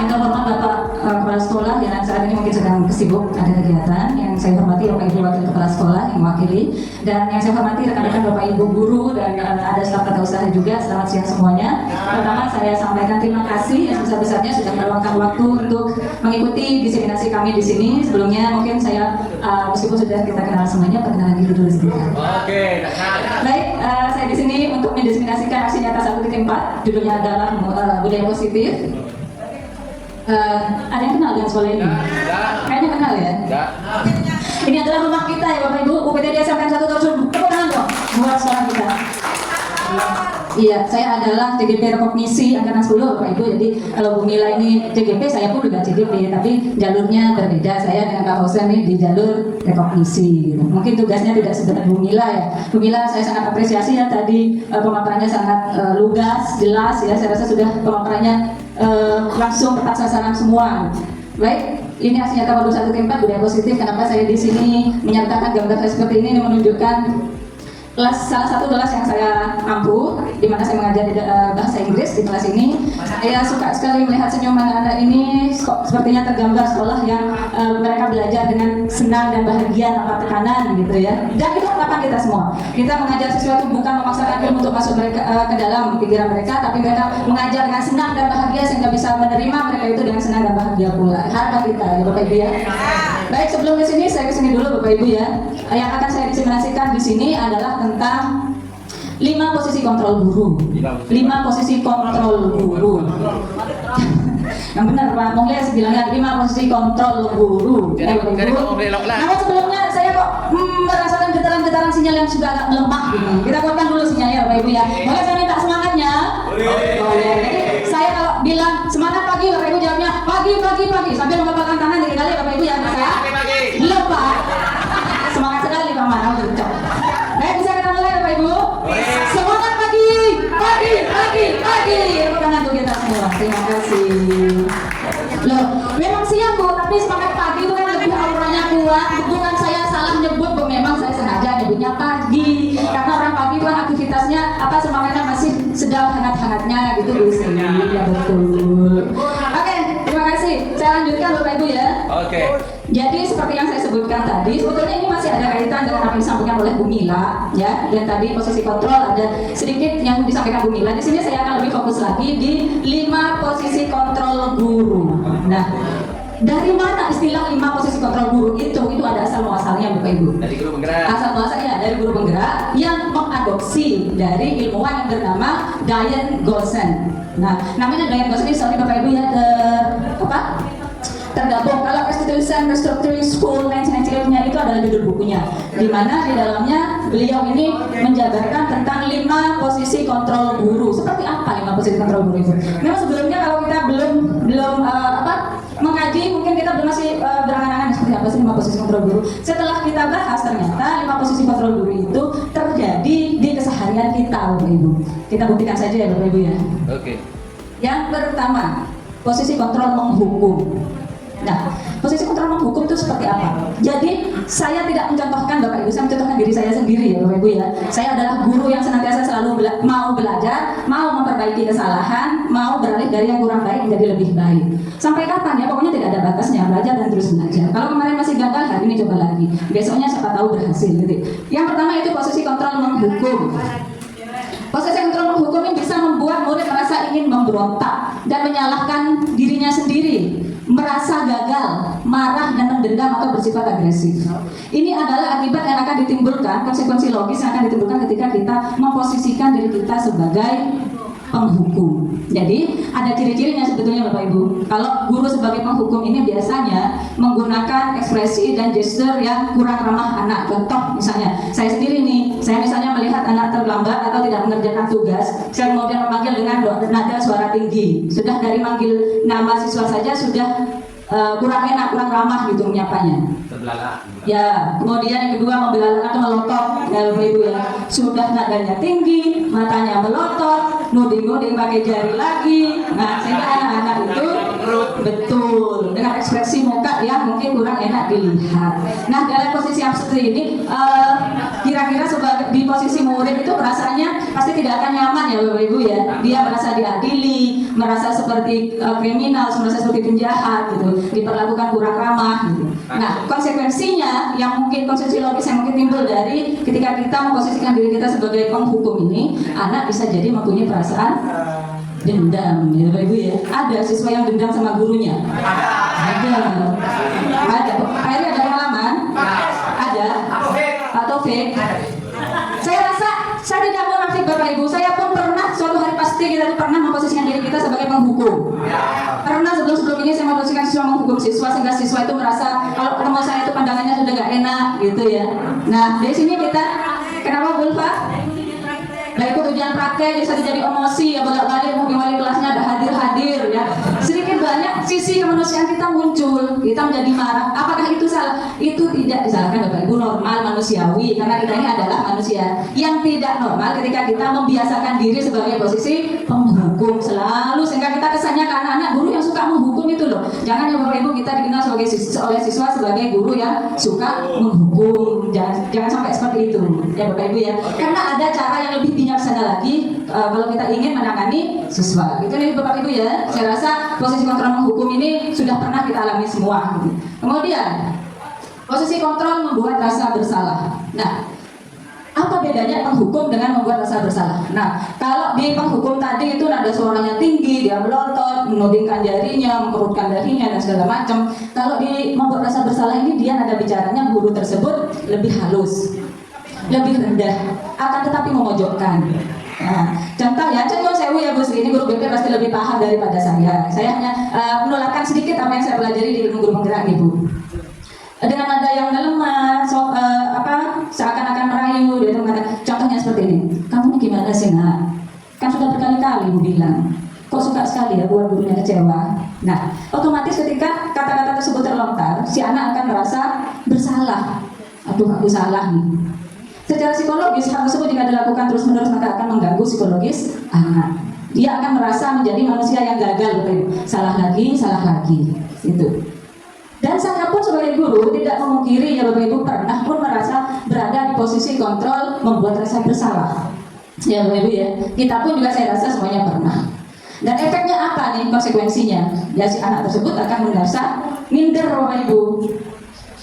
[SPEAKER 4] Yang terhormat Bapak Kepala Sekolah yang saat ini mungkin sedang sibuk ada kegiatan. Yang saya hormati Bapak Ibu Wakil Kepala Sekolah yang mewakili, dan yang saya hormati rekan-rekan Bapak Ibu guru dan ada staf tata usaha juga. Selamat siang semuanya. Pertama saya sampaikan terima kasih yang sebesar-besarnya sudah meluangkan waktu untuk mengikuti diseminasi kami di sini. Sebelumnya mungkin saya meskipun sudah kita kenal semuanya, perkenalan diri dulu sebentar.
[SPEAKER 3] Oke,
[SPEAKER 4] Baik, saya di sini untuk mendiseminasikan aksi nyata 1.4. Judulnya adalah budaya positif. Ada yang kenal dengan sekolah ini? Kayaknya kenal ya? Ini adalah rumah kita ya Bapak Ibu. UPT SMN 1 Torsun. Tepuk tangan dong buat sekolah kita. Iya, saya adalah CGP Rekognisi Angkatan 10 Bapak Ibu. Jadi kalau Bu Mila ini CGP, saya pun juga CGP, tapi jalurnya berbeda. Saya dengan Kak Hosen ini di jalur Rekognisi gitu. Mungkin tugasnya tidak seberat Bu Mila ya. Bu Mila saya sangat apresiasi ya, tadi pemaparannya sangat lugas, jelas ya. Saya rasa sudah pemaparannya langsung tepat sasaran semua. Baik, ini aksi nyata modul 1.4 budaya positif. Kenapa saya di sini menyertakan gambar seperti ini menunjukkan salah satu kelas yang saya ampuh, di mana saya mengajar bahasa Inggris di kelas ini. Saya suka sekali melihat senyum anak-anak ini, sepertinya tergambar sekolah yang mereka belajar dengan senang dan bahagia tanpa tekanan gitu ya. Dan itu harapan kita semua. Kita mengajar sesuatu bukan memaksakan ilmu untuk masuk mereka ke dalam pikiran mereka, tapi mereka mengajar dengan senang dan bahagia sehingga bisa menerima mereka itu dengan senang dan bahagia pula. Harapan kita ya Bapak Ibu ya. Baik, sebelum ke sini saya kesini dulu Bapak Ibu ya. Yang akan saya diseminasikan di sini adalah tentang 5 posisi kontrol guru. 5 posisi kontrol guru. Yang benar Pak Mongles bilangnya 5 posisi kontrol guru. Namun sebelumnya saya kok merasakan getaran-getaran sinyal yang sudah agak melemah gitu. Kita kuatkan dulu sinyalnya Bapak Ibu ya. Boleh saya minta semangatnya? Boleh. Jadi saya kalau bilang semangat pagi, Bapak Ibu jawabnya pagi sambil mengepalkan tangan 3 kali Bapak Ibu ya. Belum Pak. Semangat sekali Pak Mana cocok. Baik, bisa kita mulai Bapak Ibu? Semangat pagi. Tepuk tangan untuk kita semua. Terima kasih. Loh, memang siang Bu, tapi semangat pagi itu kan lebih auranya kuat. Bukan saya salah nyebut Bu, memang saya sengaja nyebutnya pagi. Karena orang pagi kan aktivitasnya semangatnya masih sedang hangat-hangatnya gitu Bu. Ya betul. Oke, terima kasih. Saya lanjutkan Bapak Ibu ya.
[SPEAKER 3] Oke.
[SPEAKER 4] Jadi seperti yang saya sebutkan tadi, sebetulnya ini masih ada kaitan dengan apa yang disampaikan oleh Bu Mila, ya. Dan tadi posisi kontrol ada sedikit yang disampaikan Bu Mila. Di sini saya akan lebih fokus lagi di 5 posisi kontrol guru. Nah, dari mana istilah 5 posisi kontrol guru itu? Itu ada asal muasalnya Bapak Ibu.
[SPEAKER 3] Dari guru penggerak.
[SPEAKER 4] Asal muasalnya dari guru penggerak yang mengadopsi dari ilmuwan yang bernama Diane Golson. Nah, namanya Diane Golson ini soalnya Bapak Ibu ya tergabung. Kalau Restitution Restructuring School 1998-nya itu adalah judul bukunya, di mana di dalamnya beliau ini menjabarkan tentang 5 posisi kontrol guru. Seperti apa 5 posisi kontrol guru itu? Memang sebelumnya kalau kita belum mengkaji, mungkin kita belum masih berangan-angan seperti apa sih 5 posisi kontrol guru. Setelah kita bahas, ternyata 5 posisi kontrol guru itu terjadi di keseharian kita Bapak Ibu. Kita buktikan saja ya Bapak Ibu ya.
[SPEAKER 3] Oke.
[SPEAKER 4] Yang pertama, posisi kontrol menghukum. Nah, posisi kontrol menghukum itu seperti apa? Jadi saya tidak mencontohkan Bapak Ibu, saya mencontohkan diri saya sendiri ya Bapak Ibu ya. Saya adalah guru yang senantiasa selalu mau belajar, mau memperbaiki kesalahan, mau beralih dari yang kurang baik menjadi lebih baik. Sampai kapan ya? Pokoknya tidak ada batasnya, belajar dan terus belajar. Kalau kemarin masih gagal, hari ini coba lagi. Besoknya siapa tahu berhasil gitu. Yang pertama itu posisi kontrol menghukum. Posisi kontrol menghukum ini bisa membuat murid merasa ingin memberontak dan menyalahkan dirinya sendiri, merasa gagal, marah dan mendendam atau bersifat agresif. Ini adalah akibat yang akan ditimbulkan, konsekuensi logis yang akan ditimbulkan ketika kita memposisikan diri kita sebagai penghukum. Jadi ada ciri-cirinya sebetulnya Bapak Ibu. Kalau guru sebagai penghukum ini biasanya menggunakan ekspresi dan gestur yang kurang ramah anak. Contoh misalnya, saya sendiri nih, saya misalnya melihat anak terlambat atau tidak mengerjakan tugas, saya kemudian memanggil dengan nada suara tinggi. Sudah dari manggil nama siswa saja sudah kurang enak, kurang ramah gitu menyapanya.
[SPEAKER 3] Terbelalak.
[SPEAKER 4] Ya, kemudian yang kedua membelalak atau melotot, ya Bapak Ibu ya. Sudah nadanya tinggi, matanya melotot, nuding-nuding pakai jari lagi. Nah, sehingga anak-anak itu betul dengan ekspresi muka yang mungkin kurang enak dilihat. Nah, dalam posisi yang seperti ini, kira-kira sebagai di posisi murid itu rasanya pasti tidak akan nyaman ya Bapak Ibu ya. Dia merasa diadili, merasa seperti kriminal, merasa seperti penjahat gitu, diperlakukan kurang ramah gitu. Nah, konsekuensinya yang mungkin konsekuensi logis yang mungkin timbul dari ketika kita memposisikan diri kita sebagai penghukum ini, anak bisa jadi mempunyai perasaan dendam ya Bapak Ibu ya. Ada siswa yang dendam sama gurunya? Ada. Akhirnya ada pengalaman? Ada. Atau fake? Saya rasa saya tidak munafik Bapak Ibu. Saya pun pernah suatu hari pasti kita pernah memposisikan diri kita sebagai penghukum. Karena sebelum ini saya memposisikan siswa menghukum siswa sehingga siswa itu merasa kalau ketemu saya itu pandangannya sudah gak enak gitu ya. Nah dari sini kita kenapa Bulfa? Nah ikut ujian praktek bisa jadi emosi ya, bolak-balik mungkin wali kelasnya ada hadir ya. Sedikit banyak sisi kemanusiaan kita muncul, kita menjadi marah. Apakah itu salah? Itu tidak disalahkan Bapak Ibu, normal manusiawi karena kita ini adalah manusia. Yang tidak normal ketika kita membiasakan diri sebagai posisi penghukum selalu sehingga kita kesannya ke anak-anak guru yang suka menghukum itu loh. Jangan ya Bapak Ibu kita dikenal sebagai oleh siswa sebagai guru yang suka menghukum. Jangan sampai seperti itu ya Bapak Ibu ya. Karena ada cara yang lebih bijaksana lagi kalau kita ingin menangani siswa. Itu nih Bapak Ibu ya. Saya rasa posisi kontrol menghukum ini sudah pernah kita alami semua. Kemudian posisi kontrol membuat rasa bersalah. Nah, apa bedanya penghukum dengan membuat rasa bersalah? Nah, kalau di penghukum tadi itu nada suaranya tinggi, dia melotot, menudingkan jarinya, mengkerutkan dahinya dan segala macam. Kalau di membuat rasa bersalah ini dia nada bicaranya guru tersebut lebih halus, lebih rendah, akan tetapi memojokkan. Nah, contoh ya, contoh sewu ya Bu Sri, ini guru BP pasti lebih paham daripada saya. Saya hanya menularkan sedikit apa yang saya pelajari di ilmu guru penggerak Ibu. Dengan nada yang lemah, seakan-akan merayu, dia itu mengatakan, contohnya seperti ini. Kamu gimana sih nak? Kan sudah berkali-kali Bu bilang, kok suka sekali ya buat gurunya kecewa. Nah, otomatis ketika kata-kata tersebut terlontar, si anak akan merasa bersalah. Aduh, aku salah nih. Secara psikologis, hal tersebut jika dilakukan terus-menerus maka akan mengganggu psikologis anak. Dia akan merasa menjadi manusia yang gagal, salah lagi, itu. Dan saya pun sebagai guru tidak memungkiri ya Bapak Ibu pernah pun merasa berada di posisi kontrol membuat rasa bersalah. Ya Bapak Ibu ya, kita pun juga saya rasa semuanya pernah. Dan efeknya apa nih konsekuensinya? Ya si anak tersebut akan merasa minder Bapak Ibu.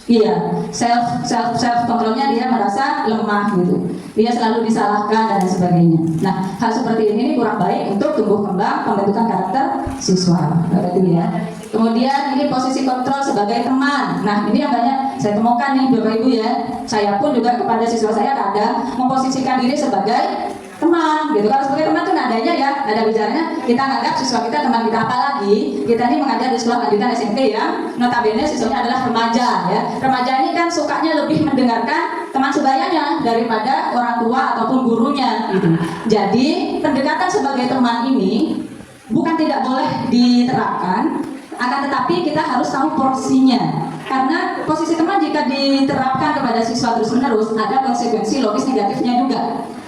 [SPEAKER 4] Iya, self kontrolnya dia merasa lemah gitu. Dia selalu disalahkan dan sebagainya. Nah, hal seperti ini kurang baik untuk tumbuh kembang pembentukan karakter siswa, Bapak Ibu ya. Kemudian ini posisi kontrol sebagai teman. Nah, ini yang banyak saya temukan nih Bapak Ibu ya. Saya pun juga kepada siswa saya kadang memposisikan diri sebagai teman gitu. Kalau sebagai teman tuh nadanya ya, nada bicaranya kita anggap siswa kita teman kita, apalagi kita ini mengajar di sekolah lanjutan SMP yang notabene siswanya adalah remaja ya. Remaja ini kan sukanya lebih mendengarkan teman sebayanya daripada orang tua ataupun gurunya gitu. Jadi pendekatan sebagai teman ini bukan tidak boleh diterapkan, akan tetapi kita harus tahu porsinya. Karena posisi teman jika diterapkan kepada siswa terus-menerus ada konsekuensi logis negatifnya juga.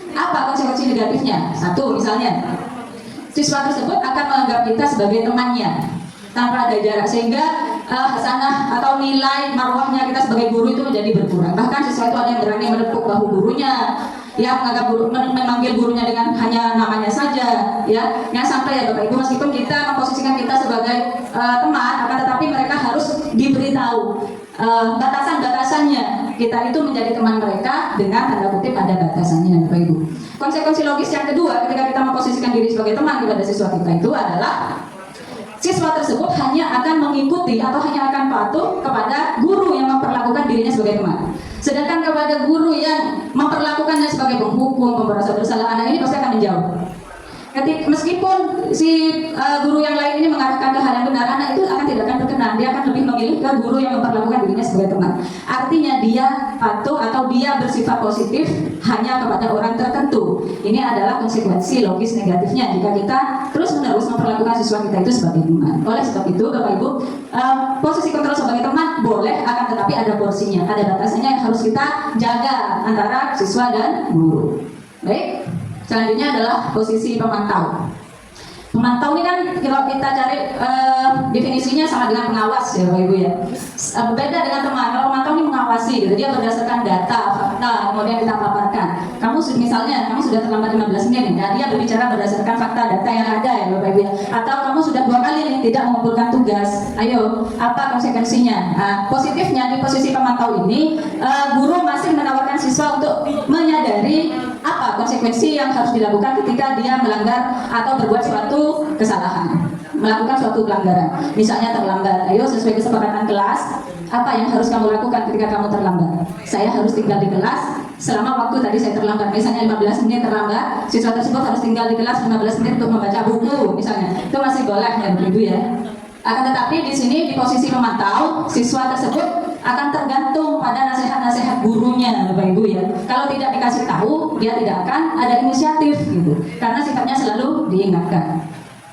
[SPEAKER 4] Apa konsekuensi negatifnya? Satu, misalnya siswa tersebut akan menganggap kita sebagai temannya tanpa ada jarak, sehingga hasanah atau nilai marwahnya kita sebagai guru itu menjadi berkurang. Bahkan siswa itu ada yang berani menepuk bahu gurunya, ya, menganggap guru, memanggil gurunya dengan hanya namanya saja, ya. Yang sampai ya Bapak Ibu, meskipun kita memposisikan kita sebagai teman, akan tetapi mereka harus diberitahu batasan-batasannya. Kita itu menjadi teman mereka dengan tanda kutip ada batasannya, Bapak Ibu. Konsekuensi logis yang kedua ketika kita memposisikan diri sebagai teman kepada siswa kita itu adalah siswa tersebut hanya akan mengikuti atau hanya akan patuh kepada guru yang memperlakukan dirinya sebagai teman. Sedangkan kepada guru yang memperlakukannya sebagai penghukum, pemberasa bersalah anak ini pasti akan menjauh. Meskipun si guru yang lain ini mengarahkan ke hal yang benar, anak itu akan tidak akan berkenan. Dia akan lebih memilih ke guru yang memperlakukan dirinya sebagai teman. Artinya dia patuh atau dia bersifat positif hanya kepada orang tertentu. Ini adalah konsekuensi logis negatifnya jika kita terus-menerus memperlakukan siswa kita itu sebagai teman. Oleh sebab itu, Bapak Ibu, posisi kontrol sebagai teman boleh, akan tetapi ada porsinya, ada batasannya yang harus kita jaga antara siswa dan guru. Baik. Selanjutnya adalah posisi pemantau. Pemantau ini kan kalau kita cari definisinya sama dengan pengawas ya Bapak Ibu ya. Beda dengan teman. Kalau pemantau ini mengawasi gitu. Dia berdasarkan data, fakta, kemudian kita paparkan. Kamu sudah terlambat 15 menit nih. Nah, dia berbicara berdasarkan fakta data yang ada ya Bapak Ibu ya. Atau kamu sudah 2 kali nih tidak mengumpulkan tugas. Ayo, apa konsekuensinya? Nah, positifnya di posisi pemantau ini guru masih menawarkan siswa untuk menyadari apa konsekuensi yang harus dilakukan ketika dia melanggar atau berbuat suatu kesalahan, melakukan suatu pelanggaran. Misalnya terlambat, ayo sesuai kesepakatan kelas, apa yang harus kamu lakukan ketika kamu terlambat? Saya harus tinggal di kelas selama waktu tadi saya terlambat, misalnya 15 menit terlambat, siswa tersebut harus tinggal di kelas 15 menit untuk membaca buku, misalnya. Itu masih boleh ya Ibu ya. Akan tetapi di sini di posisi memantau, siswa tersebut akan tergantung pada nasihat-nasihat gurunya, Bapak Ibu ya. Kalau tidak dikasih tahu, dia tidak akan ada inisiatif gitu. Karena sifatnya selalu diingatkan.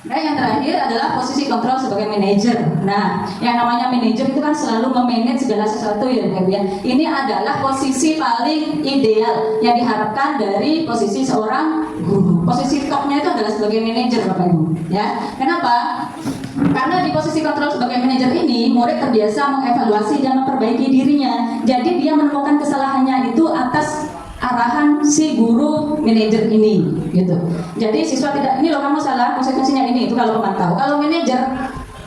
[SPEAKER 4] Nah, yang terakhir adalah posisi kontrol sebagai manajer. Nah, yang namanya manajer itu kan selalu memanage segala sesuatu ya, Bapak Ibu ya. Ini adalah posisi paling ideal yang diharapkan dari posisi seorang guru. Posisi topnya itu adalah sebagai manajer, Bapak Ibu ya. Kenapa? Karena di posisi kontrol sebagai manajer ini, murid terbiasa mengevaluasi dan memperbaiki dirinya. Jadi dia menemukan kesalahannya itu atas arahan si guru manajer ini, gitu. Jadi siswa tidak, ini loh kamu salah, konsekuensinya ini, itu kalau pemantau. Kalau manajer,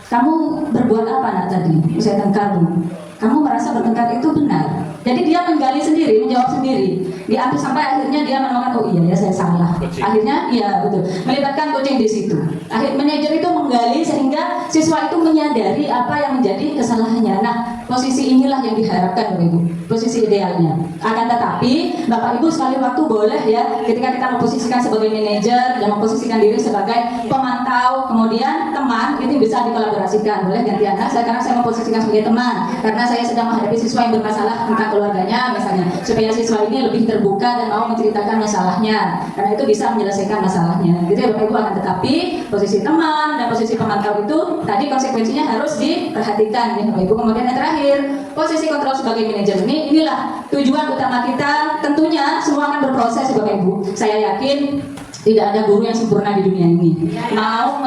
[SPEAKER 4] kamu berbuat apa nak tadi? Saya tengkar dulu. Kamu merasa bertengkar itu benar. Jadi dia menggali sendiri, menjawab sendiri. Dia sampai akhirnya dia menemukan, oh iya ya saya salah. Akhirnya iya betul. Melibatkan coaching di situ. Akhir manajer itu menggali sehingga siswa itu menyadari apa yang menjadi kesalahannya. Nah, posisi inilah yang diharapkan Bapak Ibu. Posisi idealnya. Akan tetapi Bapak Ibu sekali waktu boleh ya ketika kita memposisikan sebagai manajer dan memposisikan diri sebagai pemantau, kemudian teman itu bisa dikolaborasikan. Boleh gantian. Nah, sekarang saya memposisikan sebagai teman karena saya sedang menghadapi siswa yang bermasalah tentang keluarganya misalnya, supaya siswa ini lebih terbuka dan mau menceritakan masalahnya, karena itu bisa menyelesaikan masalahnya gitu ya Bapak Ibu. Akan tetapi posisi teman dan posisi pemantau itu tadi konsekuensinya harus diperhatikan ya Bapak Ibu. Kemudian yang terakhir, posisi kontrol sebagai manajer ini, inilah tujuan utama kita. Tentunya semua akan berproses Bapak Ibu. Saya yakin tidak ada guru yang sempurna di dunia ini. Mau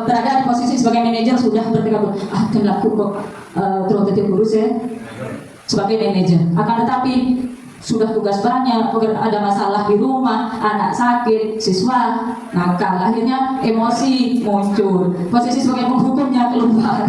[SPEAKER 4] berada di posisi sebagai manajer sudah bertekad, kan laku kok terus urus ya sebagai manajer. Akan tetapi sudah tugas banyak, ada masalah di rumah, anak sakit, siswa nakal, akhirnya emosi muncul, posisi sebagai penghukumnya keluar.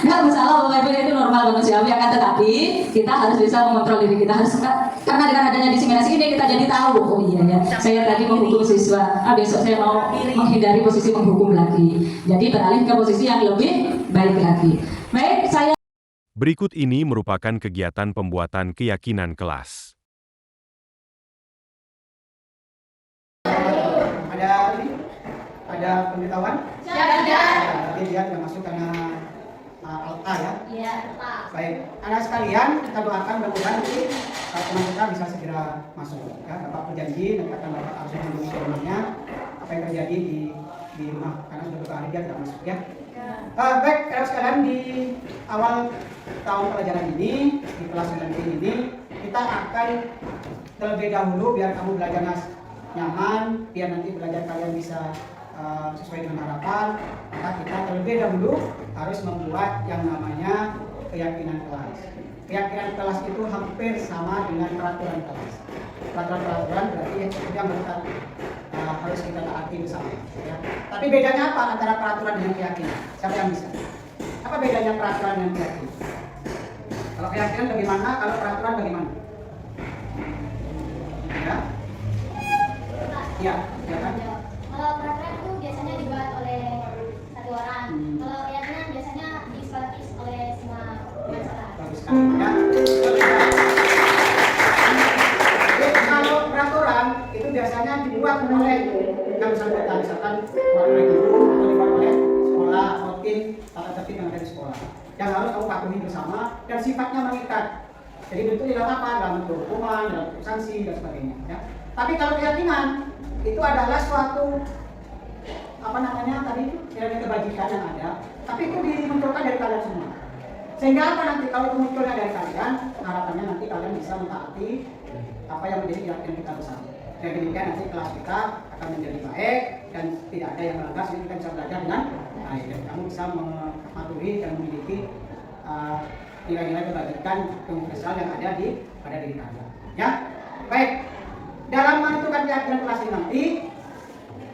[SPEAKER 4] Nggak masalah, Bapak Ibu, itu normal manusiawi. Akan tetapi kita harus bisa mengontrol diri kita, harus, karena dengan adanya diseminasi ini kita jadi tahu, oh iya ya, saya tadi menghukum siswa, besok saya mau menghindari posisi menghukum lagi. Jadi beralih ke posisi yang lebih baik lagi. Baik, saya
[SPEAKER 1] Berikut ini merupakan kegiatan pembuatan keyakinan kelas.
[SPEAKER 7] Ada pemberitahuan?
[SPEAKER 8] Ada.
[SPEAKER 7] Tapi dia tidak masuk karena alta ya?
[SPEAKER 8] Iya.
[SPEAKER 7] Baik, anak sekalian, kita doakan mudah-mudahan teman kita bisa segera masuk. Ya, Bapak berjanji nanti akan Bapak harus menghubungi rumahnya apa yang terjadi di rumah, karena sudah beberapa hari dia tidak masuk ya. Baik, anak sekalian, di awal tahun pelajaran ini, di kelas 9 ini, kita akan terlebih dahulu biar kamu belajar nyaman, biar nanti belajar kalian bisa sesuai dengan harapan, maka kita terlebih dahulu harus membuat yang namanya keyakinan kelas. Keyakinan kelas itu hampir sama dengan peraturan kelas. Peraturan berarti yang harus kita taati bersama. Ya. Tapi bedanya apa antara peraturan dengan keyakinan? Siapa yang bisa? Apa bedanya peraturan dengan keyakinan? Kalau keyakinan bagaimana? Kalau peraturan bagaimana? Ya, ya, ya kan?
[SPEAKER 8] Kalau peraturan itu biasanya dibuat oleh satu orang. Kalau keyakinan biasanya disepakati oleh semua masyarakat.
[SPEAKER 7] Bagus sekali. Ya. Jadi, kalau peraturan itu biasanya dibuat oleh misalkan oleh guru atau dibuat oleh sekolah atau tim tata tertib yang ada di sekolah. Yang harus kamu patuhi bersama dan sifatnya mengikat. Jadi bentuk dalam apa? Dalam bentuk hukuman, dalam bentuk sanksi dan sebagainya. Ya. Tapi kalau keyakinan itu adalah suatu apa namanya tadi itu kebajikan yang ada, tapi itu dimunculkan dari kalian semua. Sehingga apa nanti kalau itu munculnya dari kalian, harapannya nanti kalian bisa mentaati apa yang menjadi keyakinan kita bersama. Dan demikian nanti kelas kita akan menjadi baik dan tidak ada yang melanggar, sehingga kita bisa belajar dengan baik dan kamu bisa mematuhi dan memiliki nilai-nilai kebajikan universal yang ada pada diri kalian. Ya, baik. Dalam menentukan keyakinan kelas ini nanti,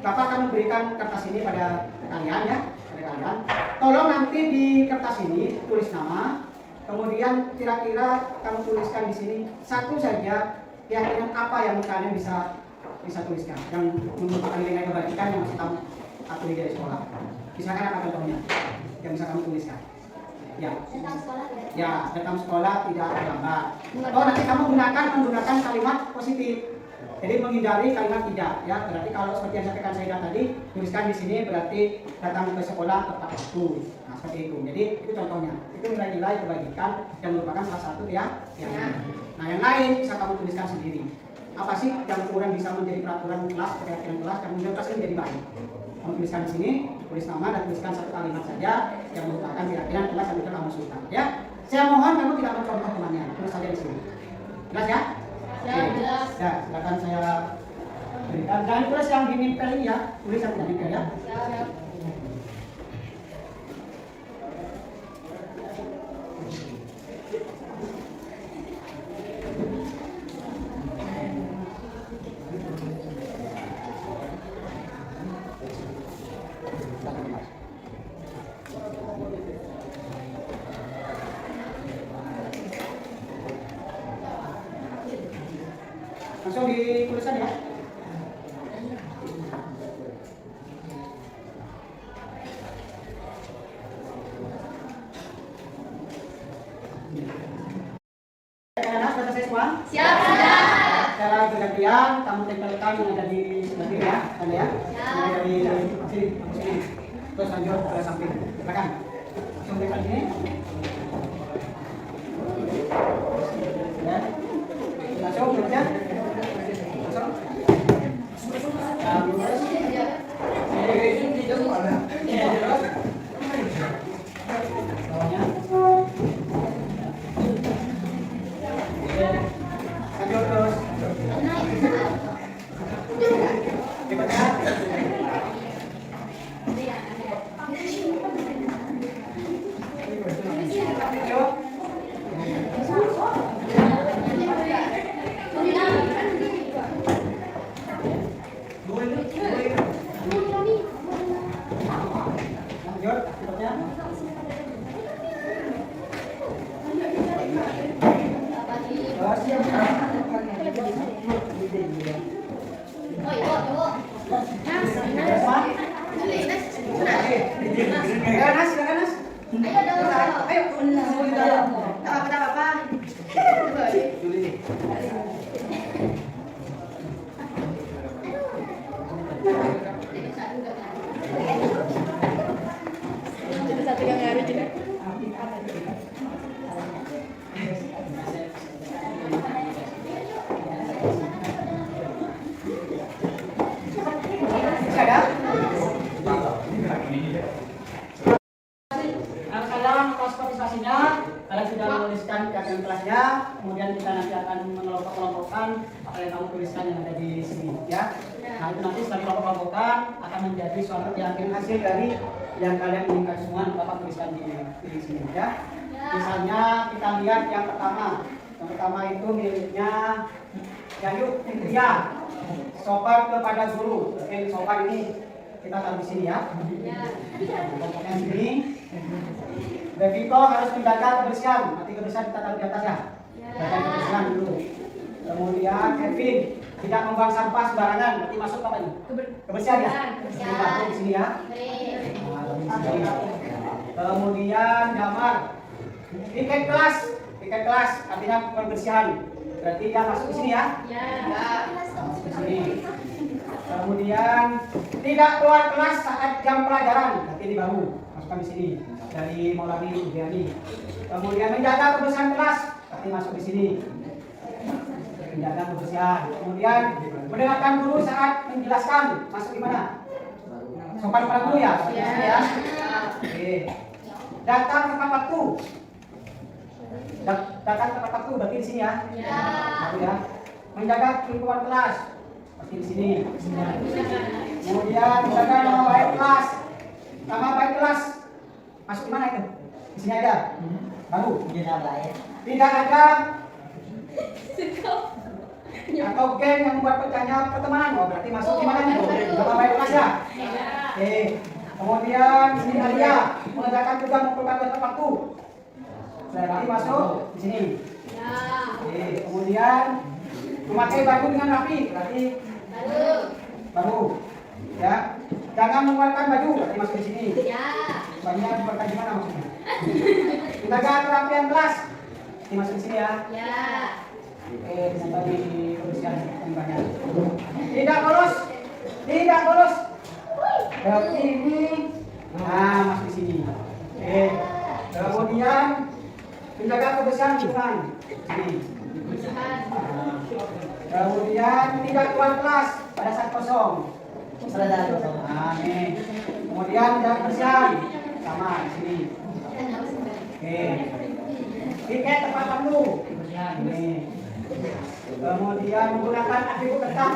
[SPEAKER 7] Bapak akan memberikan kertas ini pada kalian ya, pada kalian. Tolong nanti di kertas ini tulis nama, kemudian kira-kira kamu tuliskan di sini satu saja keyakinan apa yang kalian bisa tuliskan, yang merupakan nilai kebajikan yang masih kamu patuhi dari sekolah. Misalkan apa contohnya yang bisa kamu tuliskan? Ya.
[SPEAKER 8] Tentang sekolah ya?
[SPEAKER 7] Ya, tentang sekolah tidak terlambat. Oh, nanti kamu menggunakan kalimat positif. Jadi menghindari kalimat tidak, ya. Berarti kalau seperti yang sampaikan saya tadi, tuliskan di sini berarti datang ke sekolah tepat waktu. Nah, seperti itu. Jadi itu contohnya. Itu nilai-nilai kebajikan yang merupakan salah satu ya. Nah, yang lain bisa kamu tuliskan sendiri. Apa sih yang kurang bisa menjadi peraturan kelas, keyakinan kelas, dan menjadi kelas menjadi baik? Kamu tuliskan di sini, tulis nama dan tuliskan satu kalimat saja yang merupakan keyakinan kelas yang bisa kamu suka. Ya, saya mohon kamu tidak mencontoh temannya, tulis saja di sini. Jelas ya?
[SPEAKER 8] Ya, jelas.
[SPEAKER 7] Ya, silakan saya berikan. Jangan tulis yang dinempel ini ya, tulis yang tidak nempel ya.
[SPEAKER 8] Ya.
[SPEAKER 7] Langsung dituliskan ya. Anak sudah selesai semua?
[SPEAKER 8] Siap, sudah.
[SPEAKER 7] Secara bergantian kamu tempelkan yang ada di sebelah kiri ya, ada ya. Mulai dari sini, terus lanjut ke samping. Silakan. Langsung tempel ini. Ya. Langsung kerja. Kalian sudah menuliskan keyakinan kelasnya, kemudian kita nanti akan mengelompok-kelompokkan apa yang kamu tuliskan yang ada di sini, ya. Nah itu nanti setelah kelompok-kelompokan akan menjadi suatu yang hasil dari yang kalian inginkan semua. Bapak tuliskan di sini ya. Misalnya kita lihat yang pertama. Yang pertama itu miliknya Yayu Fitria. Sopan kepada guru. Oke, sopan ini kita taruh di sini ya. Kelompoknya sini. Bebiko harus menjaga kebersihan. Nanti kebersihan kita taruh di atas ya. Jaga kebersihan dulu. Kemudian Kevin tidak membuang sampah sembarangan. Nanti masuk apa ini? Kebersihan ya. Kita di sini ya. Kemudian Damar. Piket kelas artinya kebersihan. Berarti dia masuk di sini ya. Masuk di sini. Kemudian tidak keluar kelas saat jam pelajaran. Nanti ini baru masukkan di sini dari Maulani Udiani. Kemudian menjaga kebersihan kelas. Nanti masuk di sini. Menjaga kebersihan. Kemudian mendengarkan guru saat menjelaskan. Masuk di mana? Sopan pada guru ya. Di sini ya. Oke. Datang tepat waktu. Datang tepat waktu berarti di sini ya. Ya. Menjaga lingkungan kelas. Berarti di sini. Kemudian menjaga nama baik kelas. Nama baik kelas. Masuk di mana itu? Di sini aja. Baru. Tidak ada atau geng yang membuat pecahnya pertemanan. Oh, berarti masuk di mana itu? Nama baik kelas ya. Oke. Kemudian di sini Alia mengerjakan tugas mengumpulkan tepat waktu. Berarti masuk di sini. Oke. Kemudian memakai baju dengan rapi. Berarti baru. Ya. Jangan mengeluarkan baju. Berarti masuk di sini. Bajunya dipakai di mana maksudnya? Menjaga kerapian kelas. Ini masuk di sini ya. Oke, sampai di kebersihan yang banyak. Tidak bolos. Berarti ini. Nah, masuk di sini. Oke. Kemudian menjaga kebersihan lingkungan. Sini. Kemudian tidak keluar kelas pada saat kosong. Nah, ini. Kemudian menjaga kebersihan sama di sini. Oke. Tiket tepat waktu. Ini. Kemudian menggunakan atribut tetap.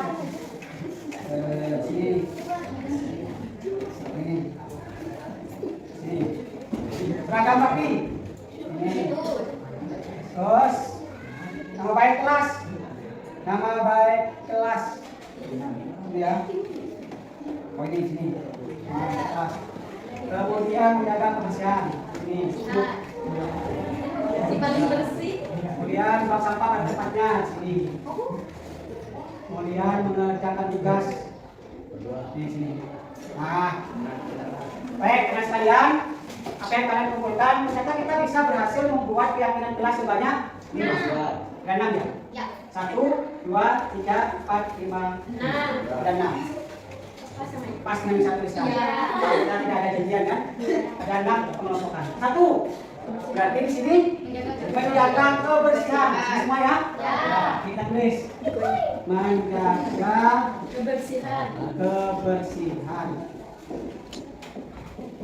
[SPEAKER 7] Sini. Ini. Sini. Seragam rapi. Ini. Terus nama baik kelas. Ini ya. Oh ini sini. Kemudian menjaga kebersihan. Ini.
[SPEAKER 2] Paling bersih.
[SPEAKER 7] Kemudian buang sampah pada tempatnya sini. Kemudian mengerjakan tugas di sini. Nah, baik teman sekalian, apa yang kalian kumpulkan, ternyata kita bisa berhasil membuat keyakinan kelas sebanyak 5. Ada 6 ya? 1, 2, 3, 4, 5, 6. Ada 6. Pas dengan bisa tuliskan. Kita tidak ada janjian kan? Ada 6 pengelompokan. 1. Berarti di sini menjaga kebersihan semua ya. Kita tulis menjaga kebersihan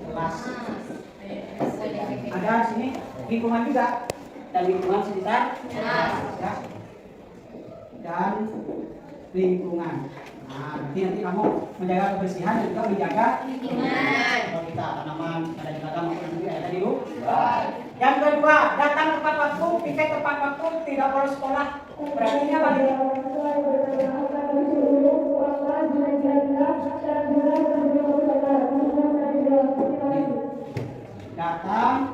[SPEAKER 7] kelas. Ada di sini lingkungan juga dan lingkungan sekitar ya. Dan lingkungan. Nah, nanti kamu menjaga kebersihan dan juga menjaga lingkungan. Kalau kita tanaman ada di belakang maupun di ada di luar. Yang kedua, datang tepat waktu, piket tepat waktu, tidak bolos sekolah. Berarti ini apa nih? Datang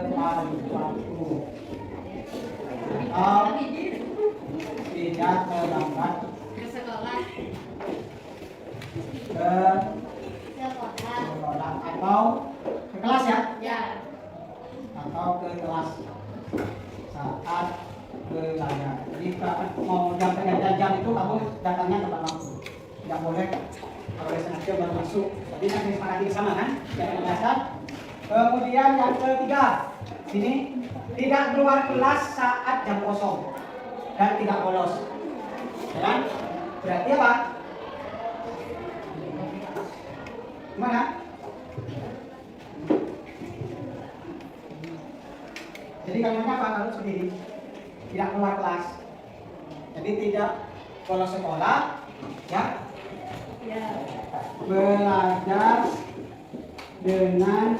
[SPEAKER 7] tepat waktu. Tidak terlambat ke sekolah atau ke kelas ya? Atau ke kelas saat belajar. Jadi mau jam pergantian jam itu kamu datangnya tepat waktu. Tidak boleh kalau sengaja baru masuk. Tadi kan sepakati sama kan? Yang penjelasan. Kemudian yang ketiga, sini tidak keluar kelas saat jam kosong dan tidak bolos. Kan? Berarti apa? Gimana? Jadi kalimatnya apa kalau seperti ini? Tidak keluar kelas. Jadi tidak bolos sekolah Ya. Belajar dengan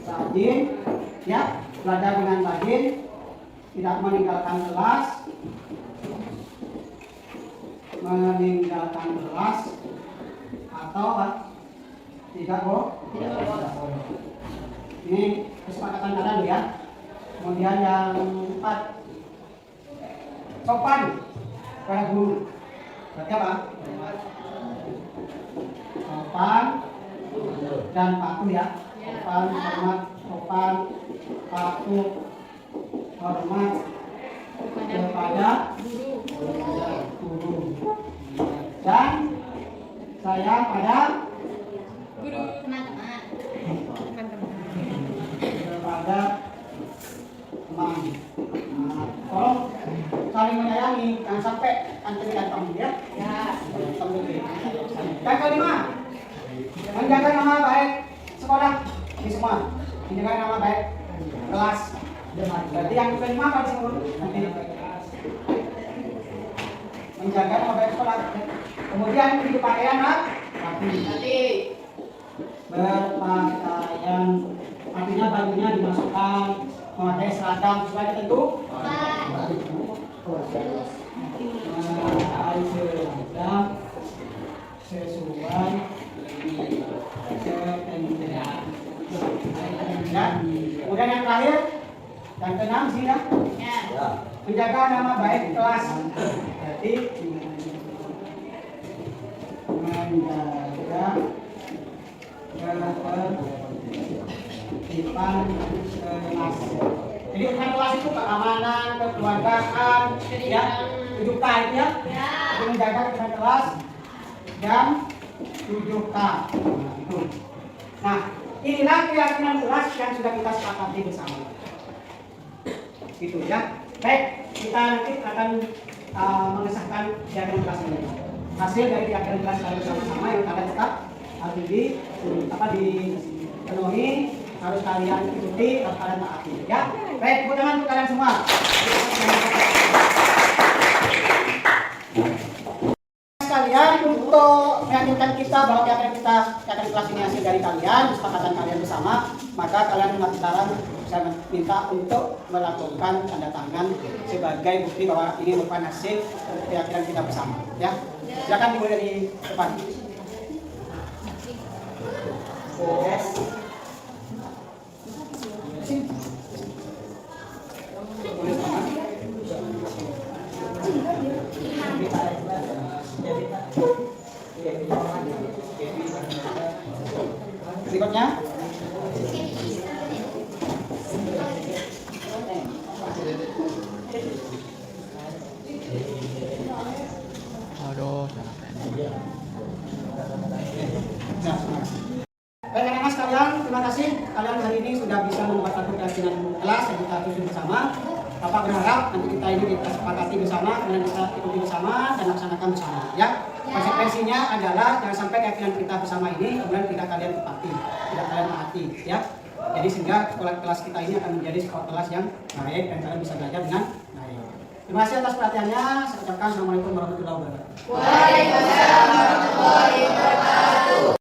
[SPEAKER 7] rajin, ya. Belajar dengan rajin, tidak meninggalkan kelas, atau tidak bohong. Ini kesepakatan kalian ya. Kemudian yang 4, sopan pada guru. Berarti apa? Sopan dan patuh ya. Sopan, hormat, sopan, patuh, hormat kepada guru. Dan saya pada
[SPEAKER 8] Guru, teman-teman.
[SPEAKER 7] kepada teman. Nah, tolong saling menyayangi, jangan sampai antri kantong ya. Dan kelima, menjaga nama baik sekolah ini semua, menjaga nama baik kelas. Berarti yang kelima apa disebut? Nanti menjaga nama baik sekolah. Kemudian hidup pakaian rapi. Berpakaian artinya bajunya dimasukkan memakai seragam sesuai ketentuan. Memakai seragam sesuai ketentuan. Ya. Kemudian yang terakhir dan keenam sih ya. Menjaga nama baik kelas. Jadi menjaga ketertiban kelas. Jadi urusan kelas itu keamanan, kekeluargaan, ya, 7K itu ya. Jadi menjaga ketertiban kelas dan 7K. Nah, inilah keyakinan kelas yang sudah kita sepakati bersama. Gitu ya. Baik, kita nanti akan mengesahkan keyakinan kelas ini. Hasil dari keyakinan kelas kalian bersama-sama yang kalian tetap harus dipenuhi, harus kalian ikuti, harus kalian taati. Ya, baik, tepuk tangan untuk kalian semua. Kalian untuk meyakinkan kita bahwa keyakinan kelas ini hasil dari kalian, kesepakatan kalian bersama, maka kalian saya minta untuk melakukan tanda tangan sebagai bukti bahwa ini merupakan hasil keyakinan kita bersama. Ya, silakan dimulai dari depan. Yes. Berikutnya. Baik anak-anak sekalian, terima kasih kalian hari ini sudah bisa membuat satu keyakinan kelas yang kita tuju bersama. Bapak berharap nanti kita ini kita sepakati bersama, kemudian kita ikuti bersama dan laksanakan bersama. Ya, konsekuensinya adalah jangan sampai keyakinan kita bersama ini kemudian tidak kalian tepati, tidak kalian taati. Ya, jadi sehingga sekolah kelas kita ini akan menjadi sekolah kelas yang baik dan kalian bisa belajar dengan baik. Terima kasih atas perhatiannya. Saya ucapkan Assalamualaikum warahmatullahi wabarakatuh.
[SPEAKER 2] Waalaikumsalam warahmatullahi wabarakatuh.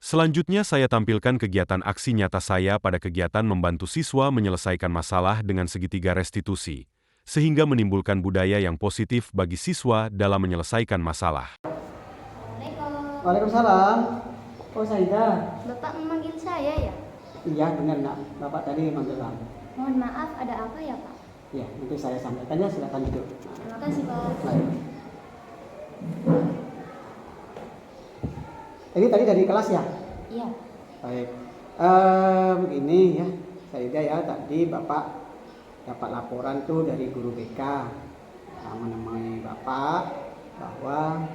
[SPEAKER 1] Selanjutnya saya tampilkan kegiatan aksi nyata saya pada kegiatan membantu siswa menyelesaikan masalah dengan segitiga restitusi, sehingga menimbulkan budaya yang positif bagi siswa dalam menyelesaikan masalah.
[SPEAKER 7] Waalaikumsalam. Oh Saida.
[SPEAKER 8] Bapak memanggil saya ya?
[SPEAKER 7] Iya benar nak. Bapak tadi manggil kamu.
[SPEAKER 8] Mohon maaf, ada apa ya Pak?
[SPEAKER 7] Ya nanti saya sampaikan ya, silakan duduk.
[SPEAKER 8] Terima kasih Pak.
[SPEAKER 7] Baik. Ini tadi dari kelas ya?
[SPEAKER 8] Iya.
[SPEAKER 7] Baik. Begini ya, Saida ya, tadi Bapak dapat laporan tuh dari guru BK menemui Bapak bahwa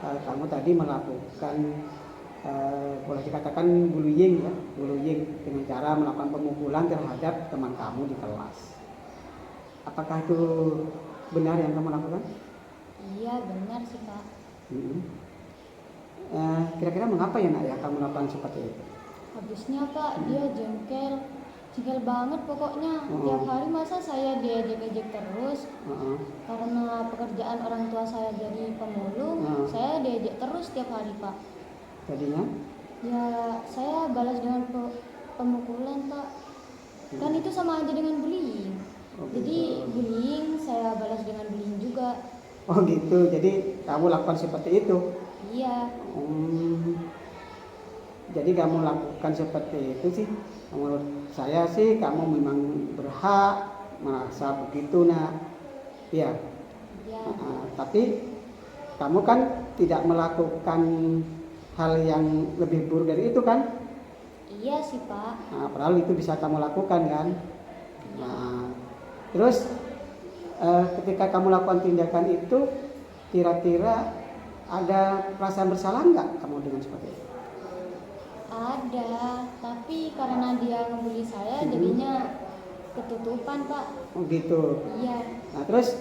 [SPEAKER 7] kamu tadi melakukan boleh dikatakan bullying ya, bullying dengan cara melakukan pemukulan terhadap teman kamu di kelas. Apakah itu benar yang kamu lakukan?
[SPEAKER 8] Iya benar sih Pak.
[SPEAKER 7] Kira-kira mengapa ya nak ya kamu lakukan seperti itu?
[SPEAKER 8] Habisnya Pak dia jengkel Jengkel banget pokoknya. Tiap hari masa saya diejek-ejek terus. Karena pekerjaan orang tua saya jadi pemulung, saya diejek terus tiap hari, Pak.
[SPEAKER 7] Jadinya?
[SPEAKER 8] Ya, saya balas dengan pemukulan, Pak. Kan itu sama aja dengan bullying. Jadi bullying saya balas dengan bullying juga.
[SPEAKER 7] Oh gitu, jadi kamu lakukan seperti itu?
[SPEAKER 8] Iya.
[SPEAKER 7] Jadi kamu lakukan seperti itu sih, menurut saya sih kamu memang berhak merasa begitu, nak. Ya. Tapi kamu kan tidak melakukan hal yang lebih buruk dari itu kan?
[SPEAKER 8] Iya sih, Pak.
[SPEAKER 7] Nah, padahal itu bisa kamu lakukan kan? Nah, terus ketika kamu lakukan tindakan itu, kira-kira ada perasaan bersalah nggak kamu dengan seperti itu?
[SPEAKER 8] Ada, tapi karena dia ngebully saya jadinya ketutupan, Pak.
[SPEAKER 7] Oh gitu.
[SPEAKER 8] Iya.
[SPEAKER 7] Nah terus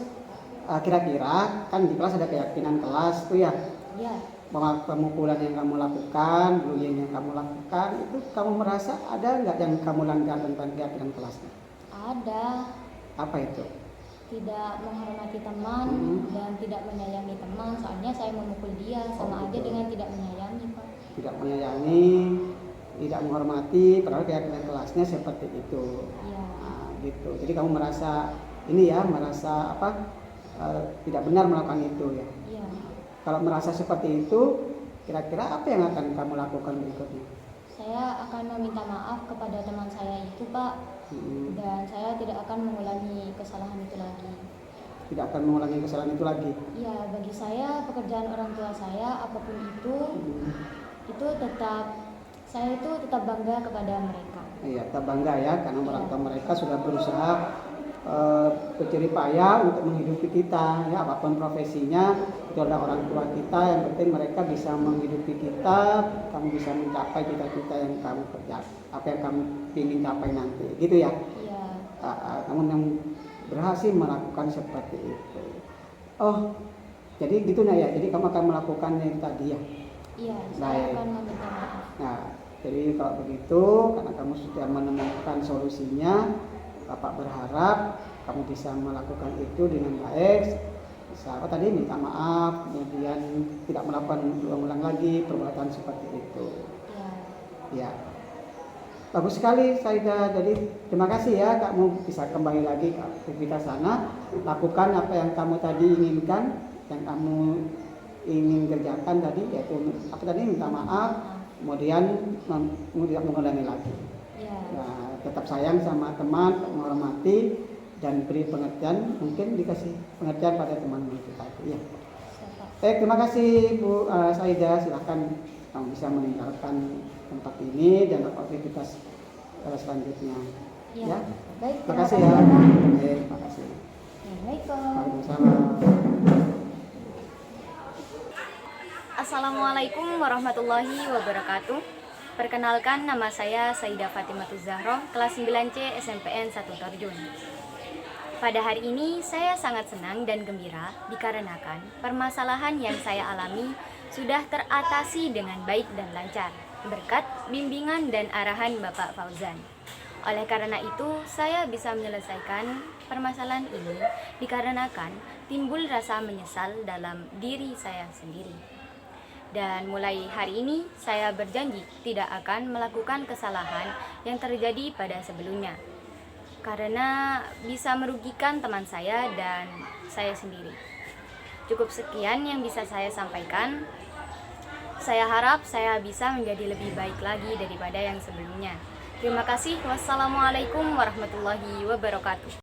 [SPEAKER 7] kira-kira kan di kelas ada keyakinan kelas tuh ya?
[SPEAKER 8] Iya.
[SPEAKER 7] Bahwa pemukulan yang kamu lakukan, bullying yang kamu lakukan, itu kamu merasa ada nggak yang kamu langgar tentang keyakinan kelasnya?
[SPEAKER 8] Ada.
[SPEAKER 7] Apa itu?
[SPEAKER 8] Tidak menghormati teman dan tidak menyayangi teman. Soalnya saya memukul dia, sama aja dengan tidak menyayangi, Pak.
[SPEAKER 7] Tidak menyayangi, tidak menghormati, padahal keyakinan kelasnya seperti itu.
[SPEAKER 8] Iya.
[SPEAKER 7] Nah, gitu. Jadi kamu merasa ini ya, merasa apa? Tidak benar melakukan itu ya.
[SPEAKER 8] Iya.
[SPEAKER 7] Kalau merasa seperti itu, kira-kira apa yang akan kamu lakukan berikutnya?
[SPEAKER 8] Saya akan meminta maaf kepada teman saya itu, Pak. Dan saya tidak akan mengulangi kesalahan itu lagi.
[SPEAKER 7] Tidak akan mengulangi kesalahan itu lagi?
[SPEAKER 8] Iya, bagi saya pekerjaan orang tua saya apapun itu tetap, saya itu tetap bangga kepada mereka.
[SPEAKER 7] Iya, tetap bangga ya, karena orang tua mereka sudah berusaha berjerih payah untuk menghidupi kita, ya apapun profesinya itu adalah orang tua kita. Yang penting mereka bisa menghidupi kita, kamu bisa mencapai cita-cita yang kamu kerja, apa yang kamu ingin capai nanti, gitu ya.
[SPEAKER 8] Iya.
[SPEAKER 7] Kamu yang berhasil melakukan seperti itu. Oh, jadi gitu nah ya. Jadi kamu akan melakukan yang tadi ya.
[SPEAKER 8] Iya, saya akan meminta maaf.
[SPEAKER 7] Nah, jadi kalau begitu, karena kamu sudah menemukan solusinya, Bapak berharap kamu bisa melakukan itu dengan baik. Bisa tadi minta maaf, kemudian tidak melakukan ulang-ulang lagi perbuatan seperti itu. Ya, bagus sekali Saida. Jadi terima kasih ya, kamu bisa kembali lagi ke aktivitas sana, lakukan apa yang kamu tadi inginkan, yang kamu ingin kerjakan tadi, yaitu apa tadi, minta maaf, kemudian tidak mengulangi lagi. Nah, tetap sayang sama teman, menghormati dan beri pengertian, mungkin dikasih pengertian pada teman kita itu ya. Terima kasih Bu Saida, silahkan kamu bisa meninggalkan tempat ini dan aktivitas selanjutnya. Ya.
[SPEAKER 8] Baik,
[SPEAKER 7] terima kasih ya. Terima kasih.
[SPEAKER 8] Waalaikumsalam.
[SPEAKER 13] Assalamualaikum warahmatullahi wabarakatuh. Perkenalkan, nama saya Saida Fatimatuz Zahroh, kelas 9C SMPN 1 Torjun. Pada hari ini saya sangat senang dan gembira dikarenakan permasalahan yang saya alami sudah teratasi dengan baik dan lancar berkat bimbingan dan arahan Bapak Fauzan. Oleh karena itu, saya bisa menyelesaikan permasalahan ini dikarenakan timbul rasa menyesal dalam diri saya sendiri. Dan mulai hari ini saya berjanji tidak akan melakukan kesalahan yang terjadi pada sebelumnya, karena bisa merugikan teman saya dan saya sendiri. Cukup sekian yang bisa saya sampaikan. Saya harap saya bisa menjadi lebih baik lagi daripada yang sebelumnya. Terima kasih. Wassalamualaikum warahmatullahi wabarakatuh.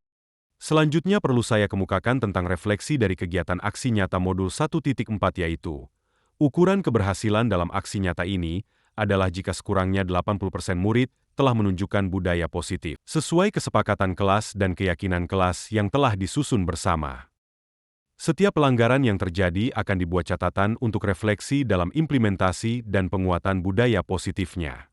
[SPEAKER 1] Selanjutnya perlu saya kemukakan tentang refleksi dari kegiatan aksi nyata modul 1.4, yaitu ukuran keberhasilan dalam aksi nyata ini adalah jika sekurangnya 80% murid telah menunjukkan budaya positif, sesuai kesepakatan kelas dan keyakinan kelas yang telah disusun bersama. Setiap pelanggaran yang terjadi akan dibuat catatan untuk refleksi dalam implementasi dan penguatan budaya positifnya.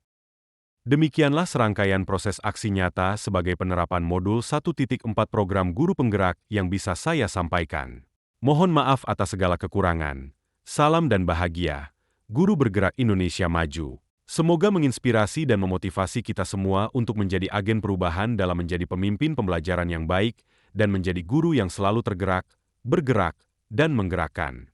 [SPEAKER 1] Demikianlah serangkaian proses aksi nyata sebagai penerapan modul 1.4 program guru penggerak yang bisa saya sampaikan. Mohon maaf atas segala kekurangan. Salam dan bahagia, Guru Bergerak Indonesia Maju. Semoga menginspirasi dan memotivasi kita semua untuk menjadi agen perubahan dalam menjadi pemimpin pembelajaran yang baik dan menjadi guru yang selalu tergerak, bergerak, dan menggerakkan.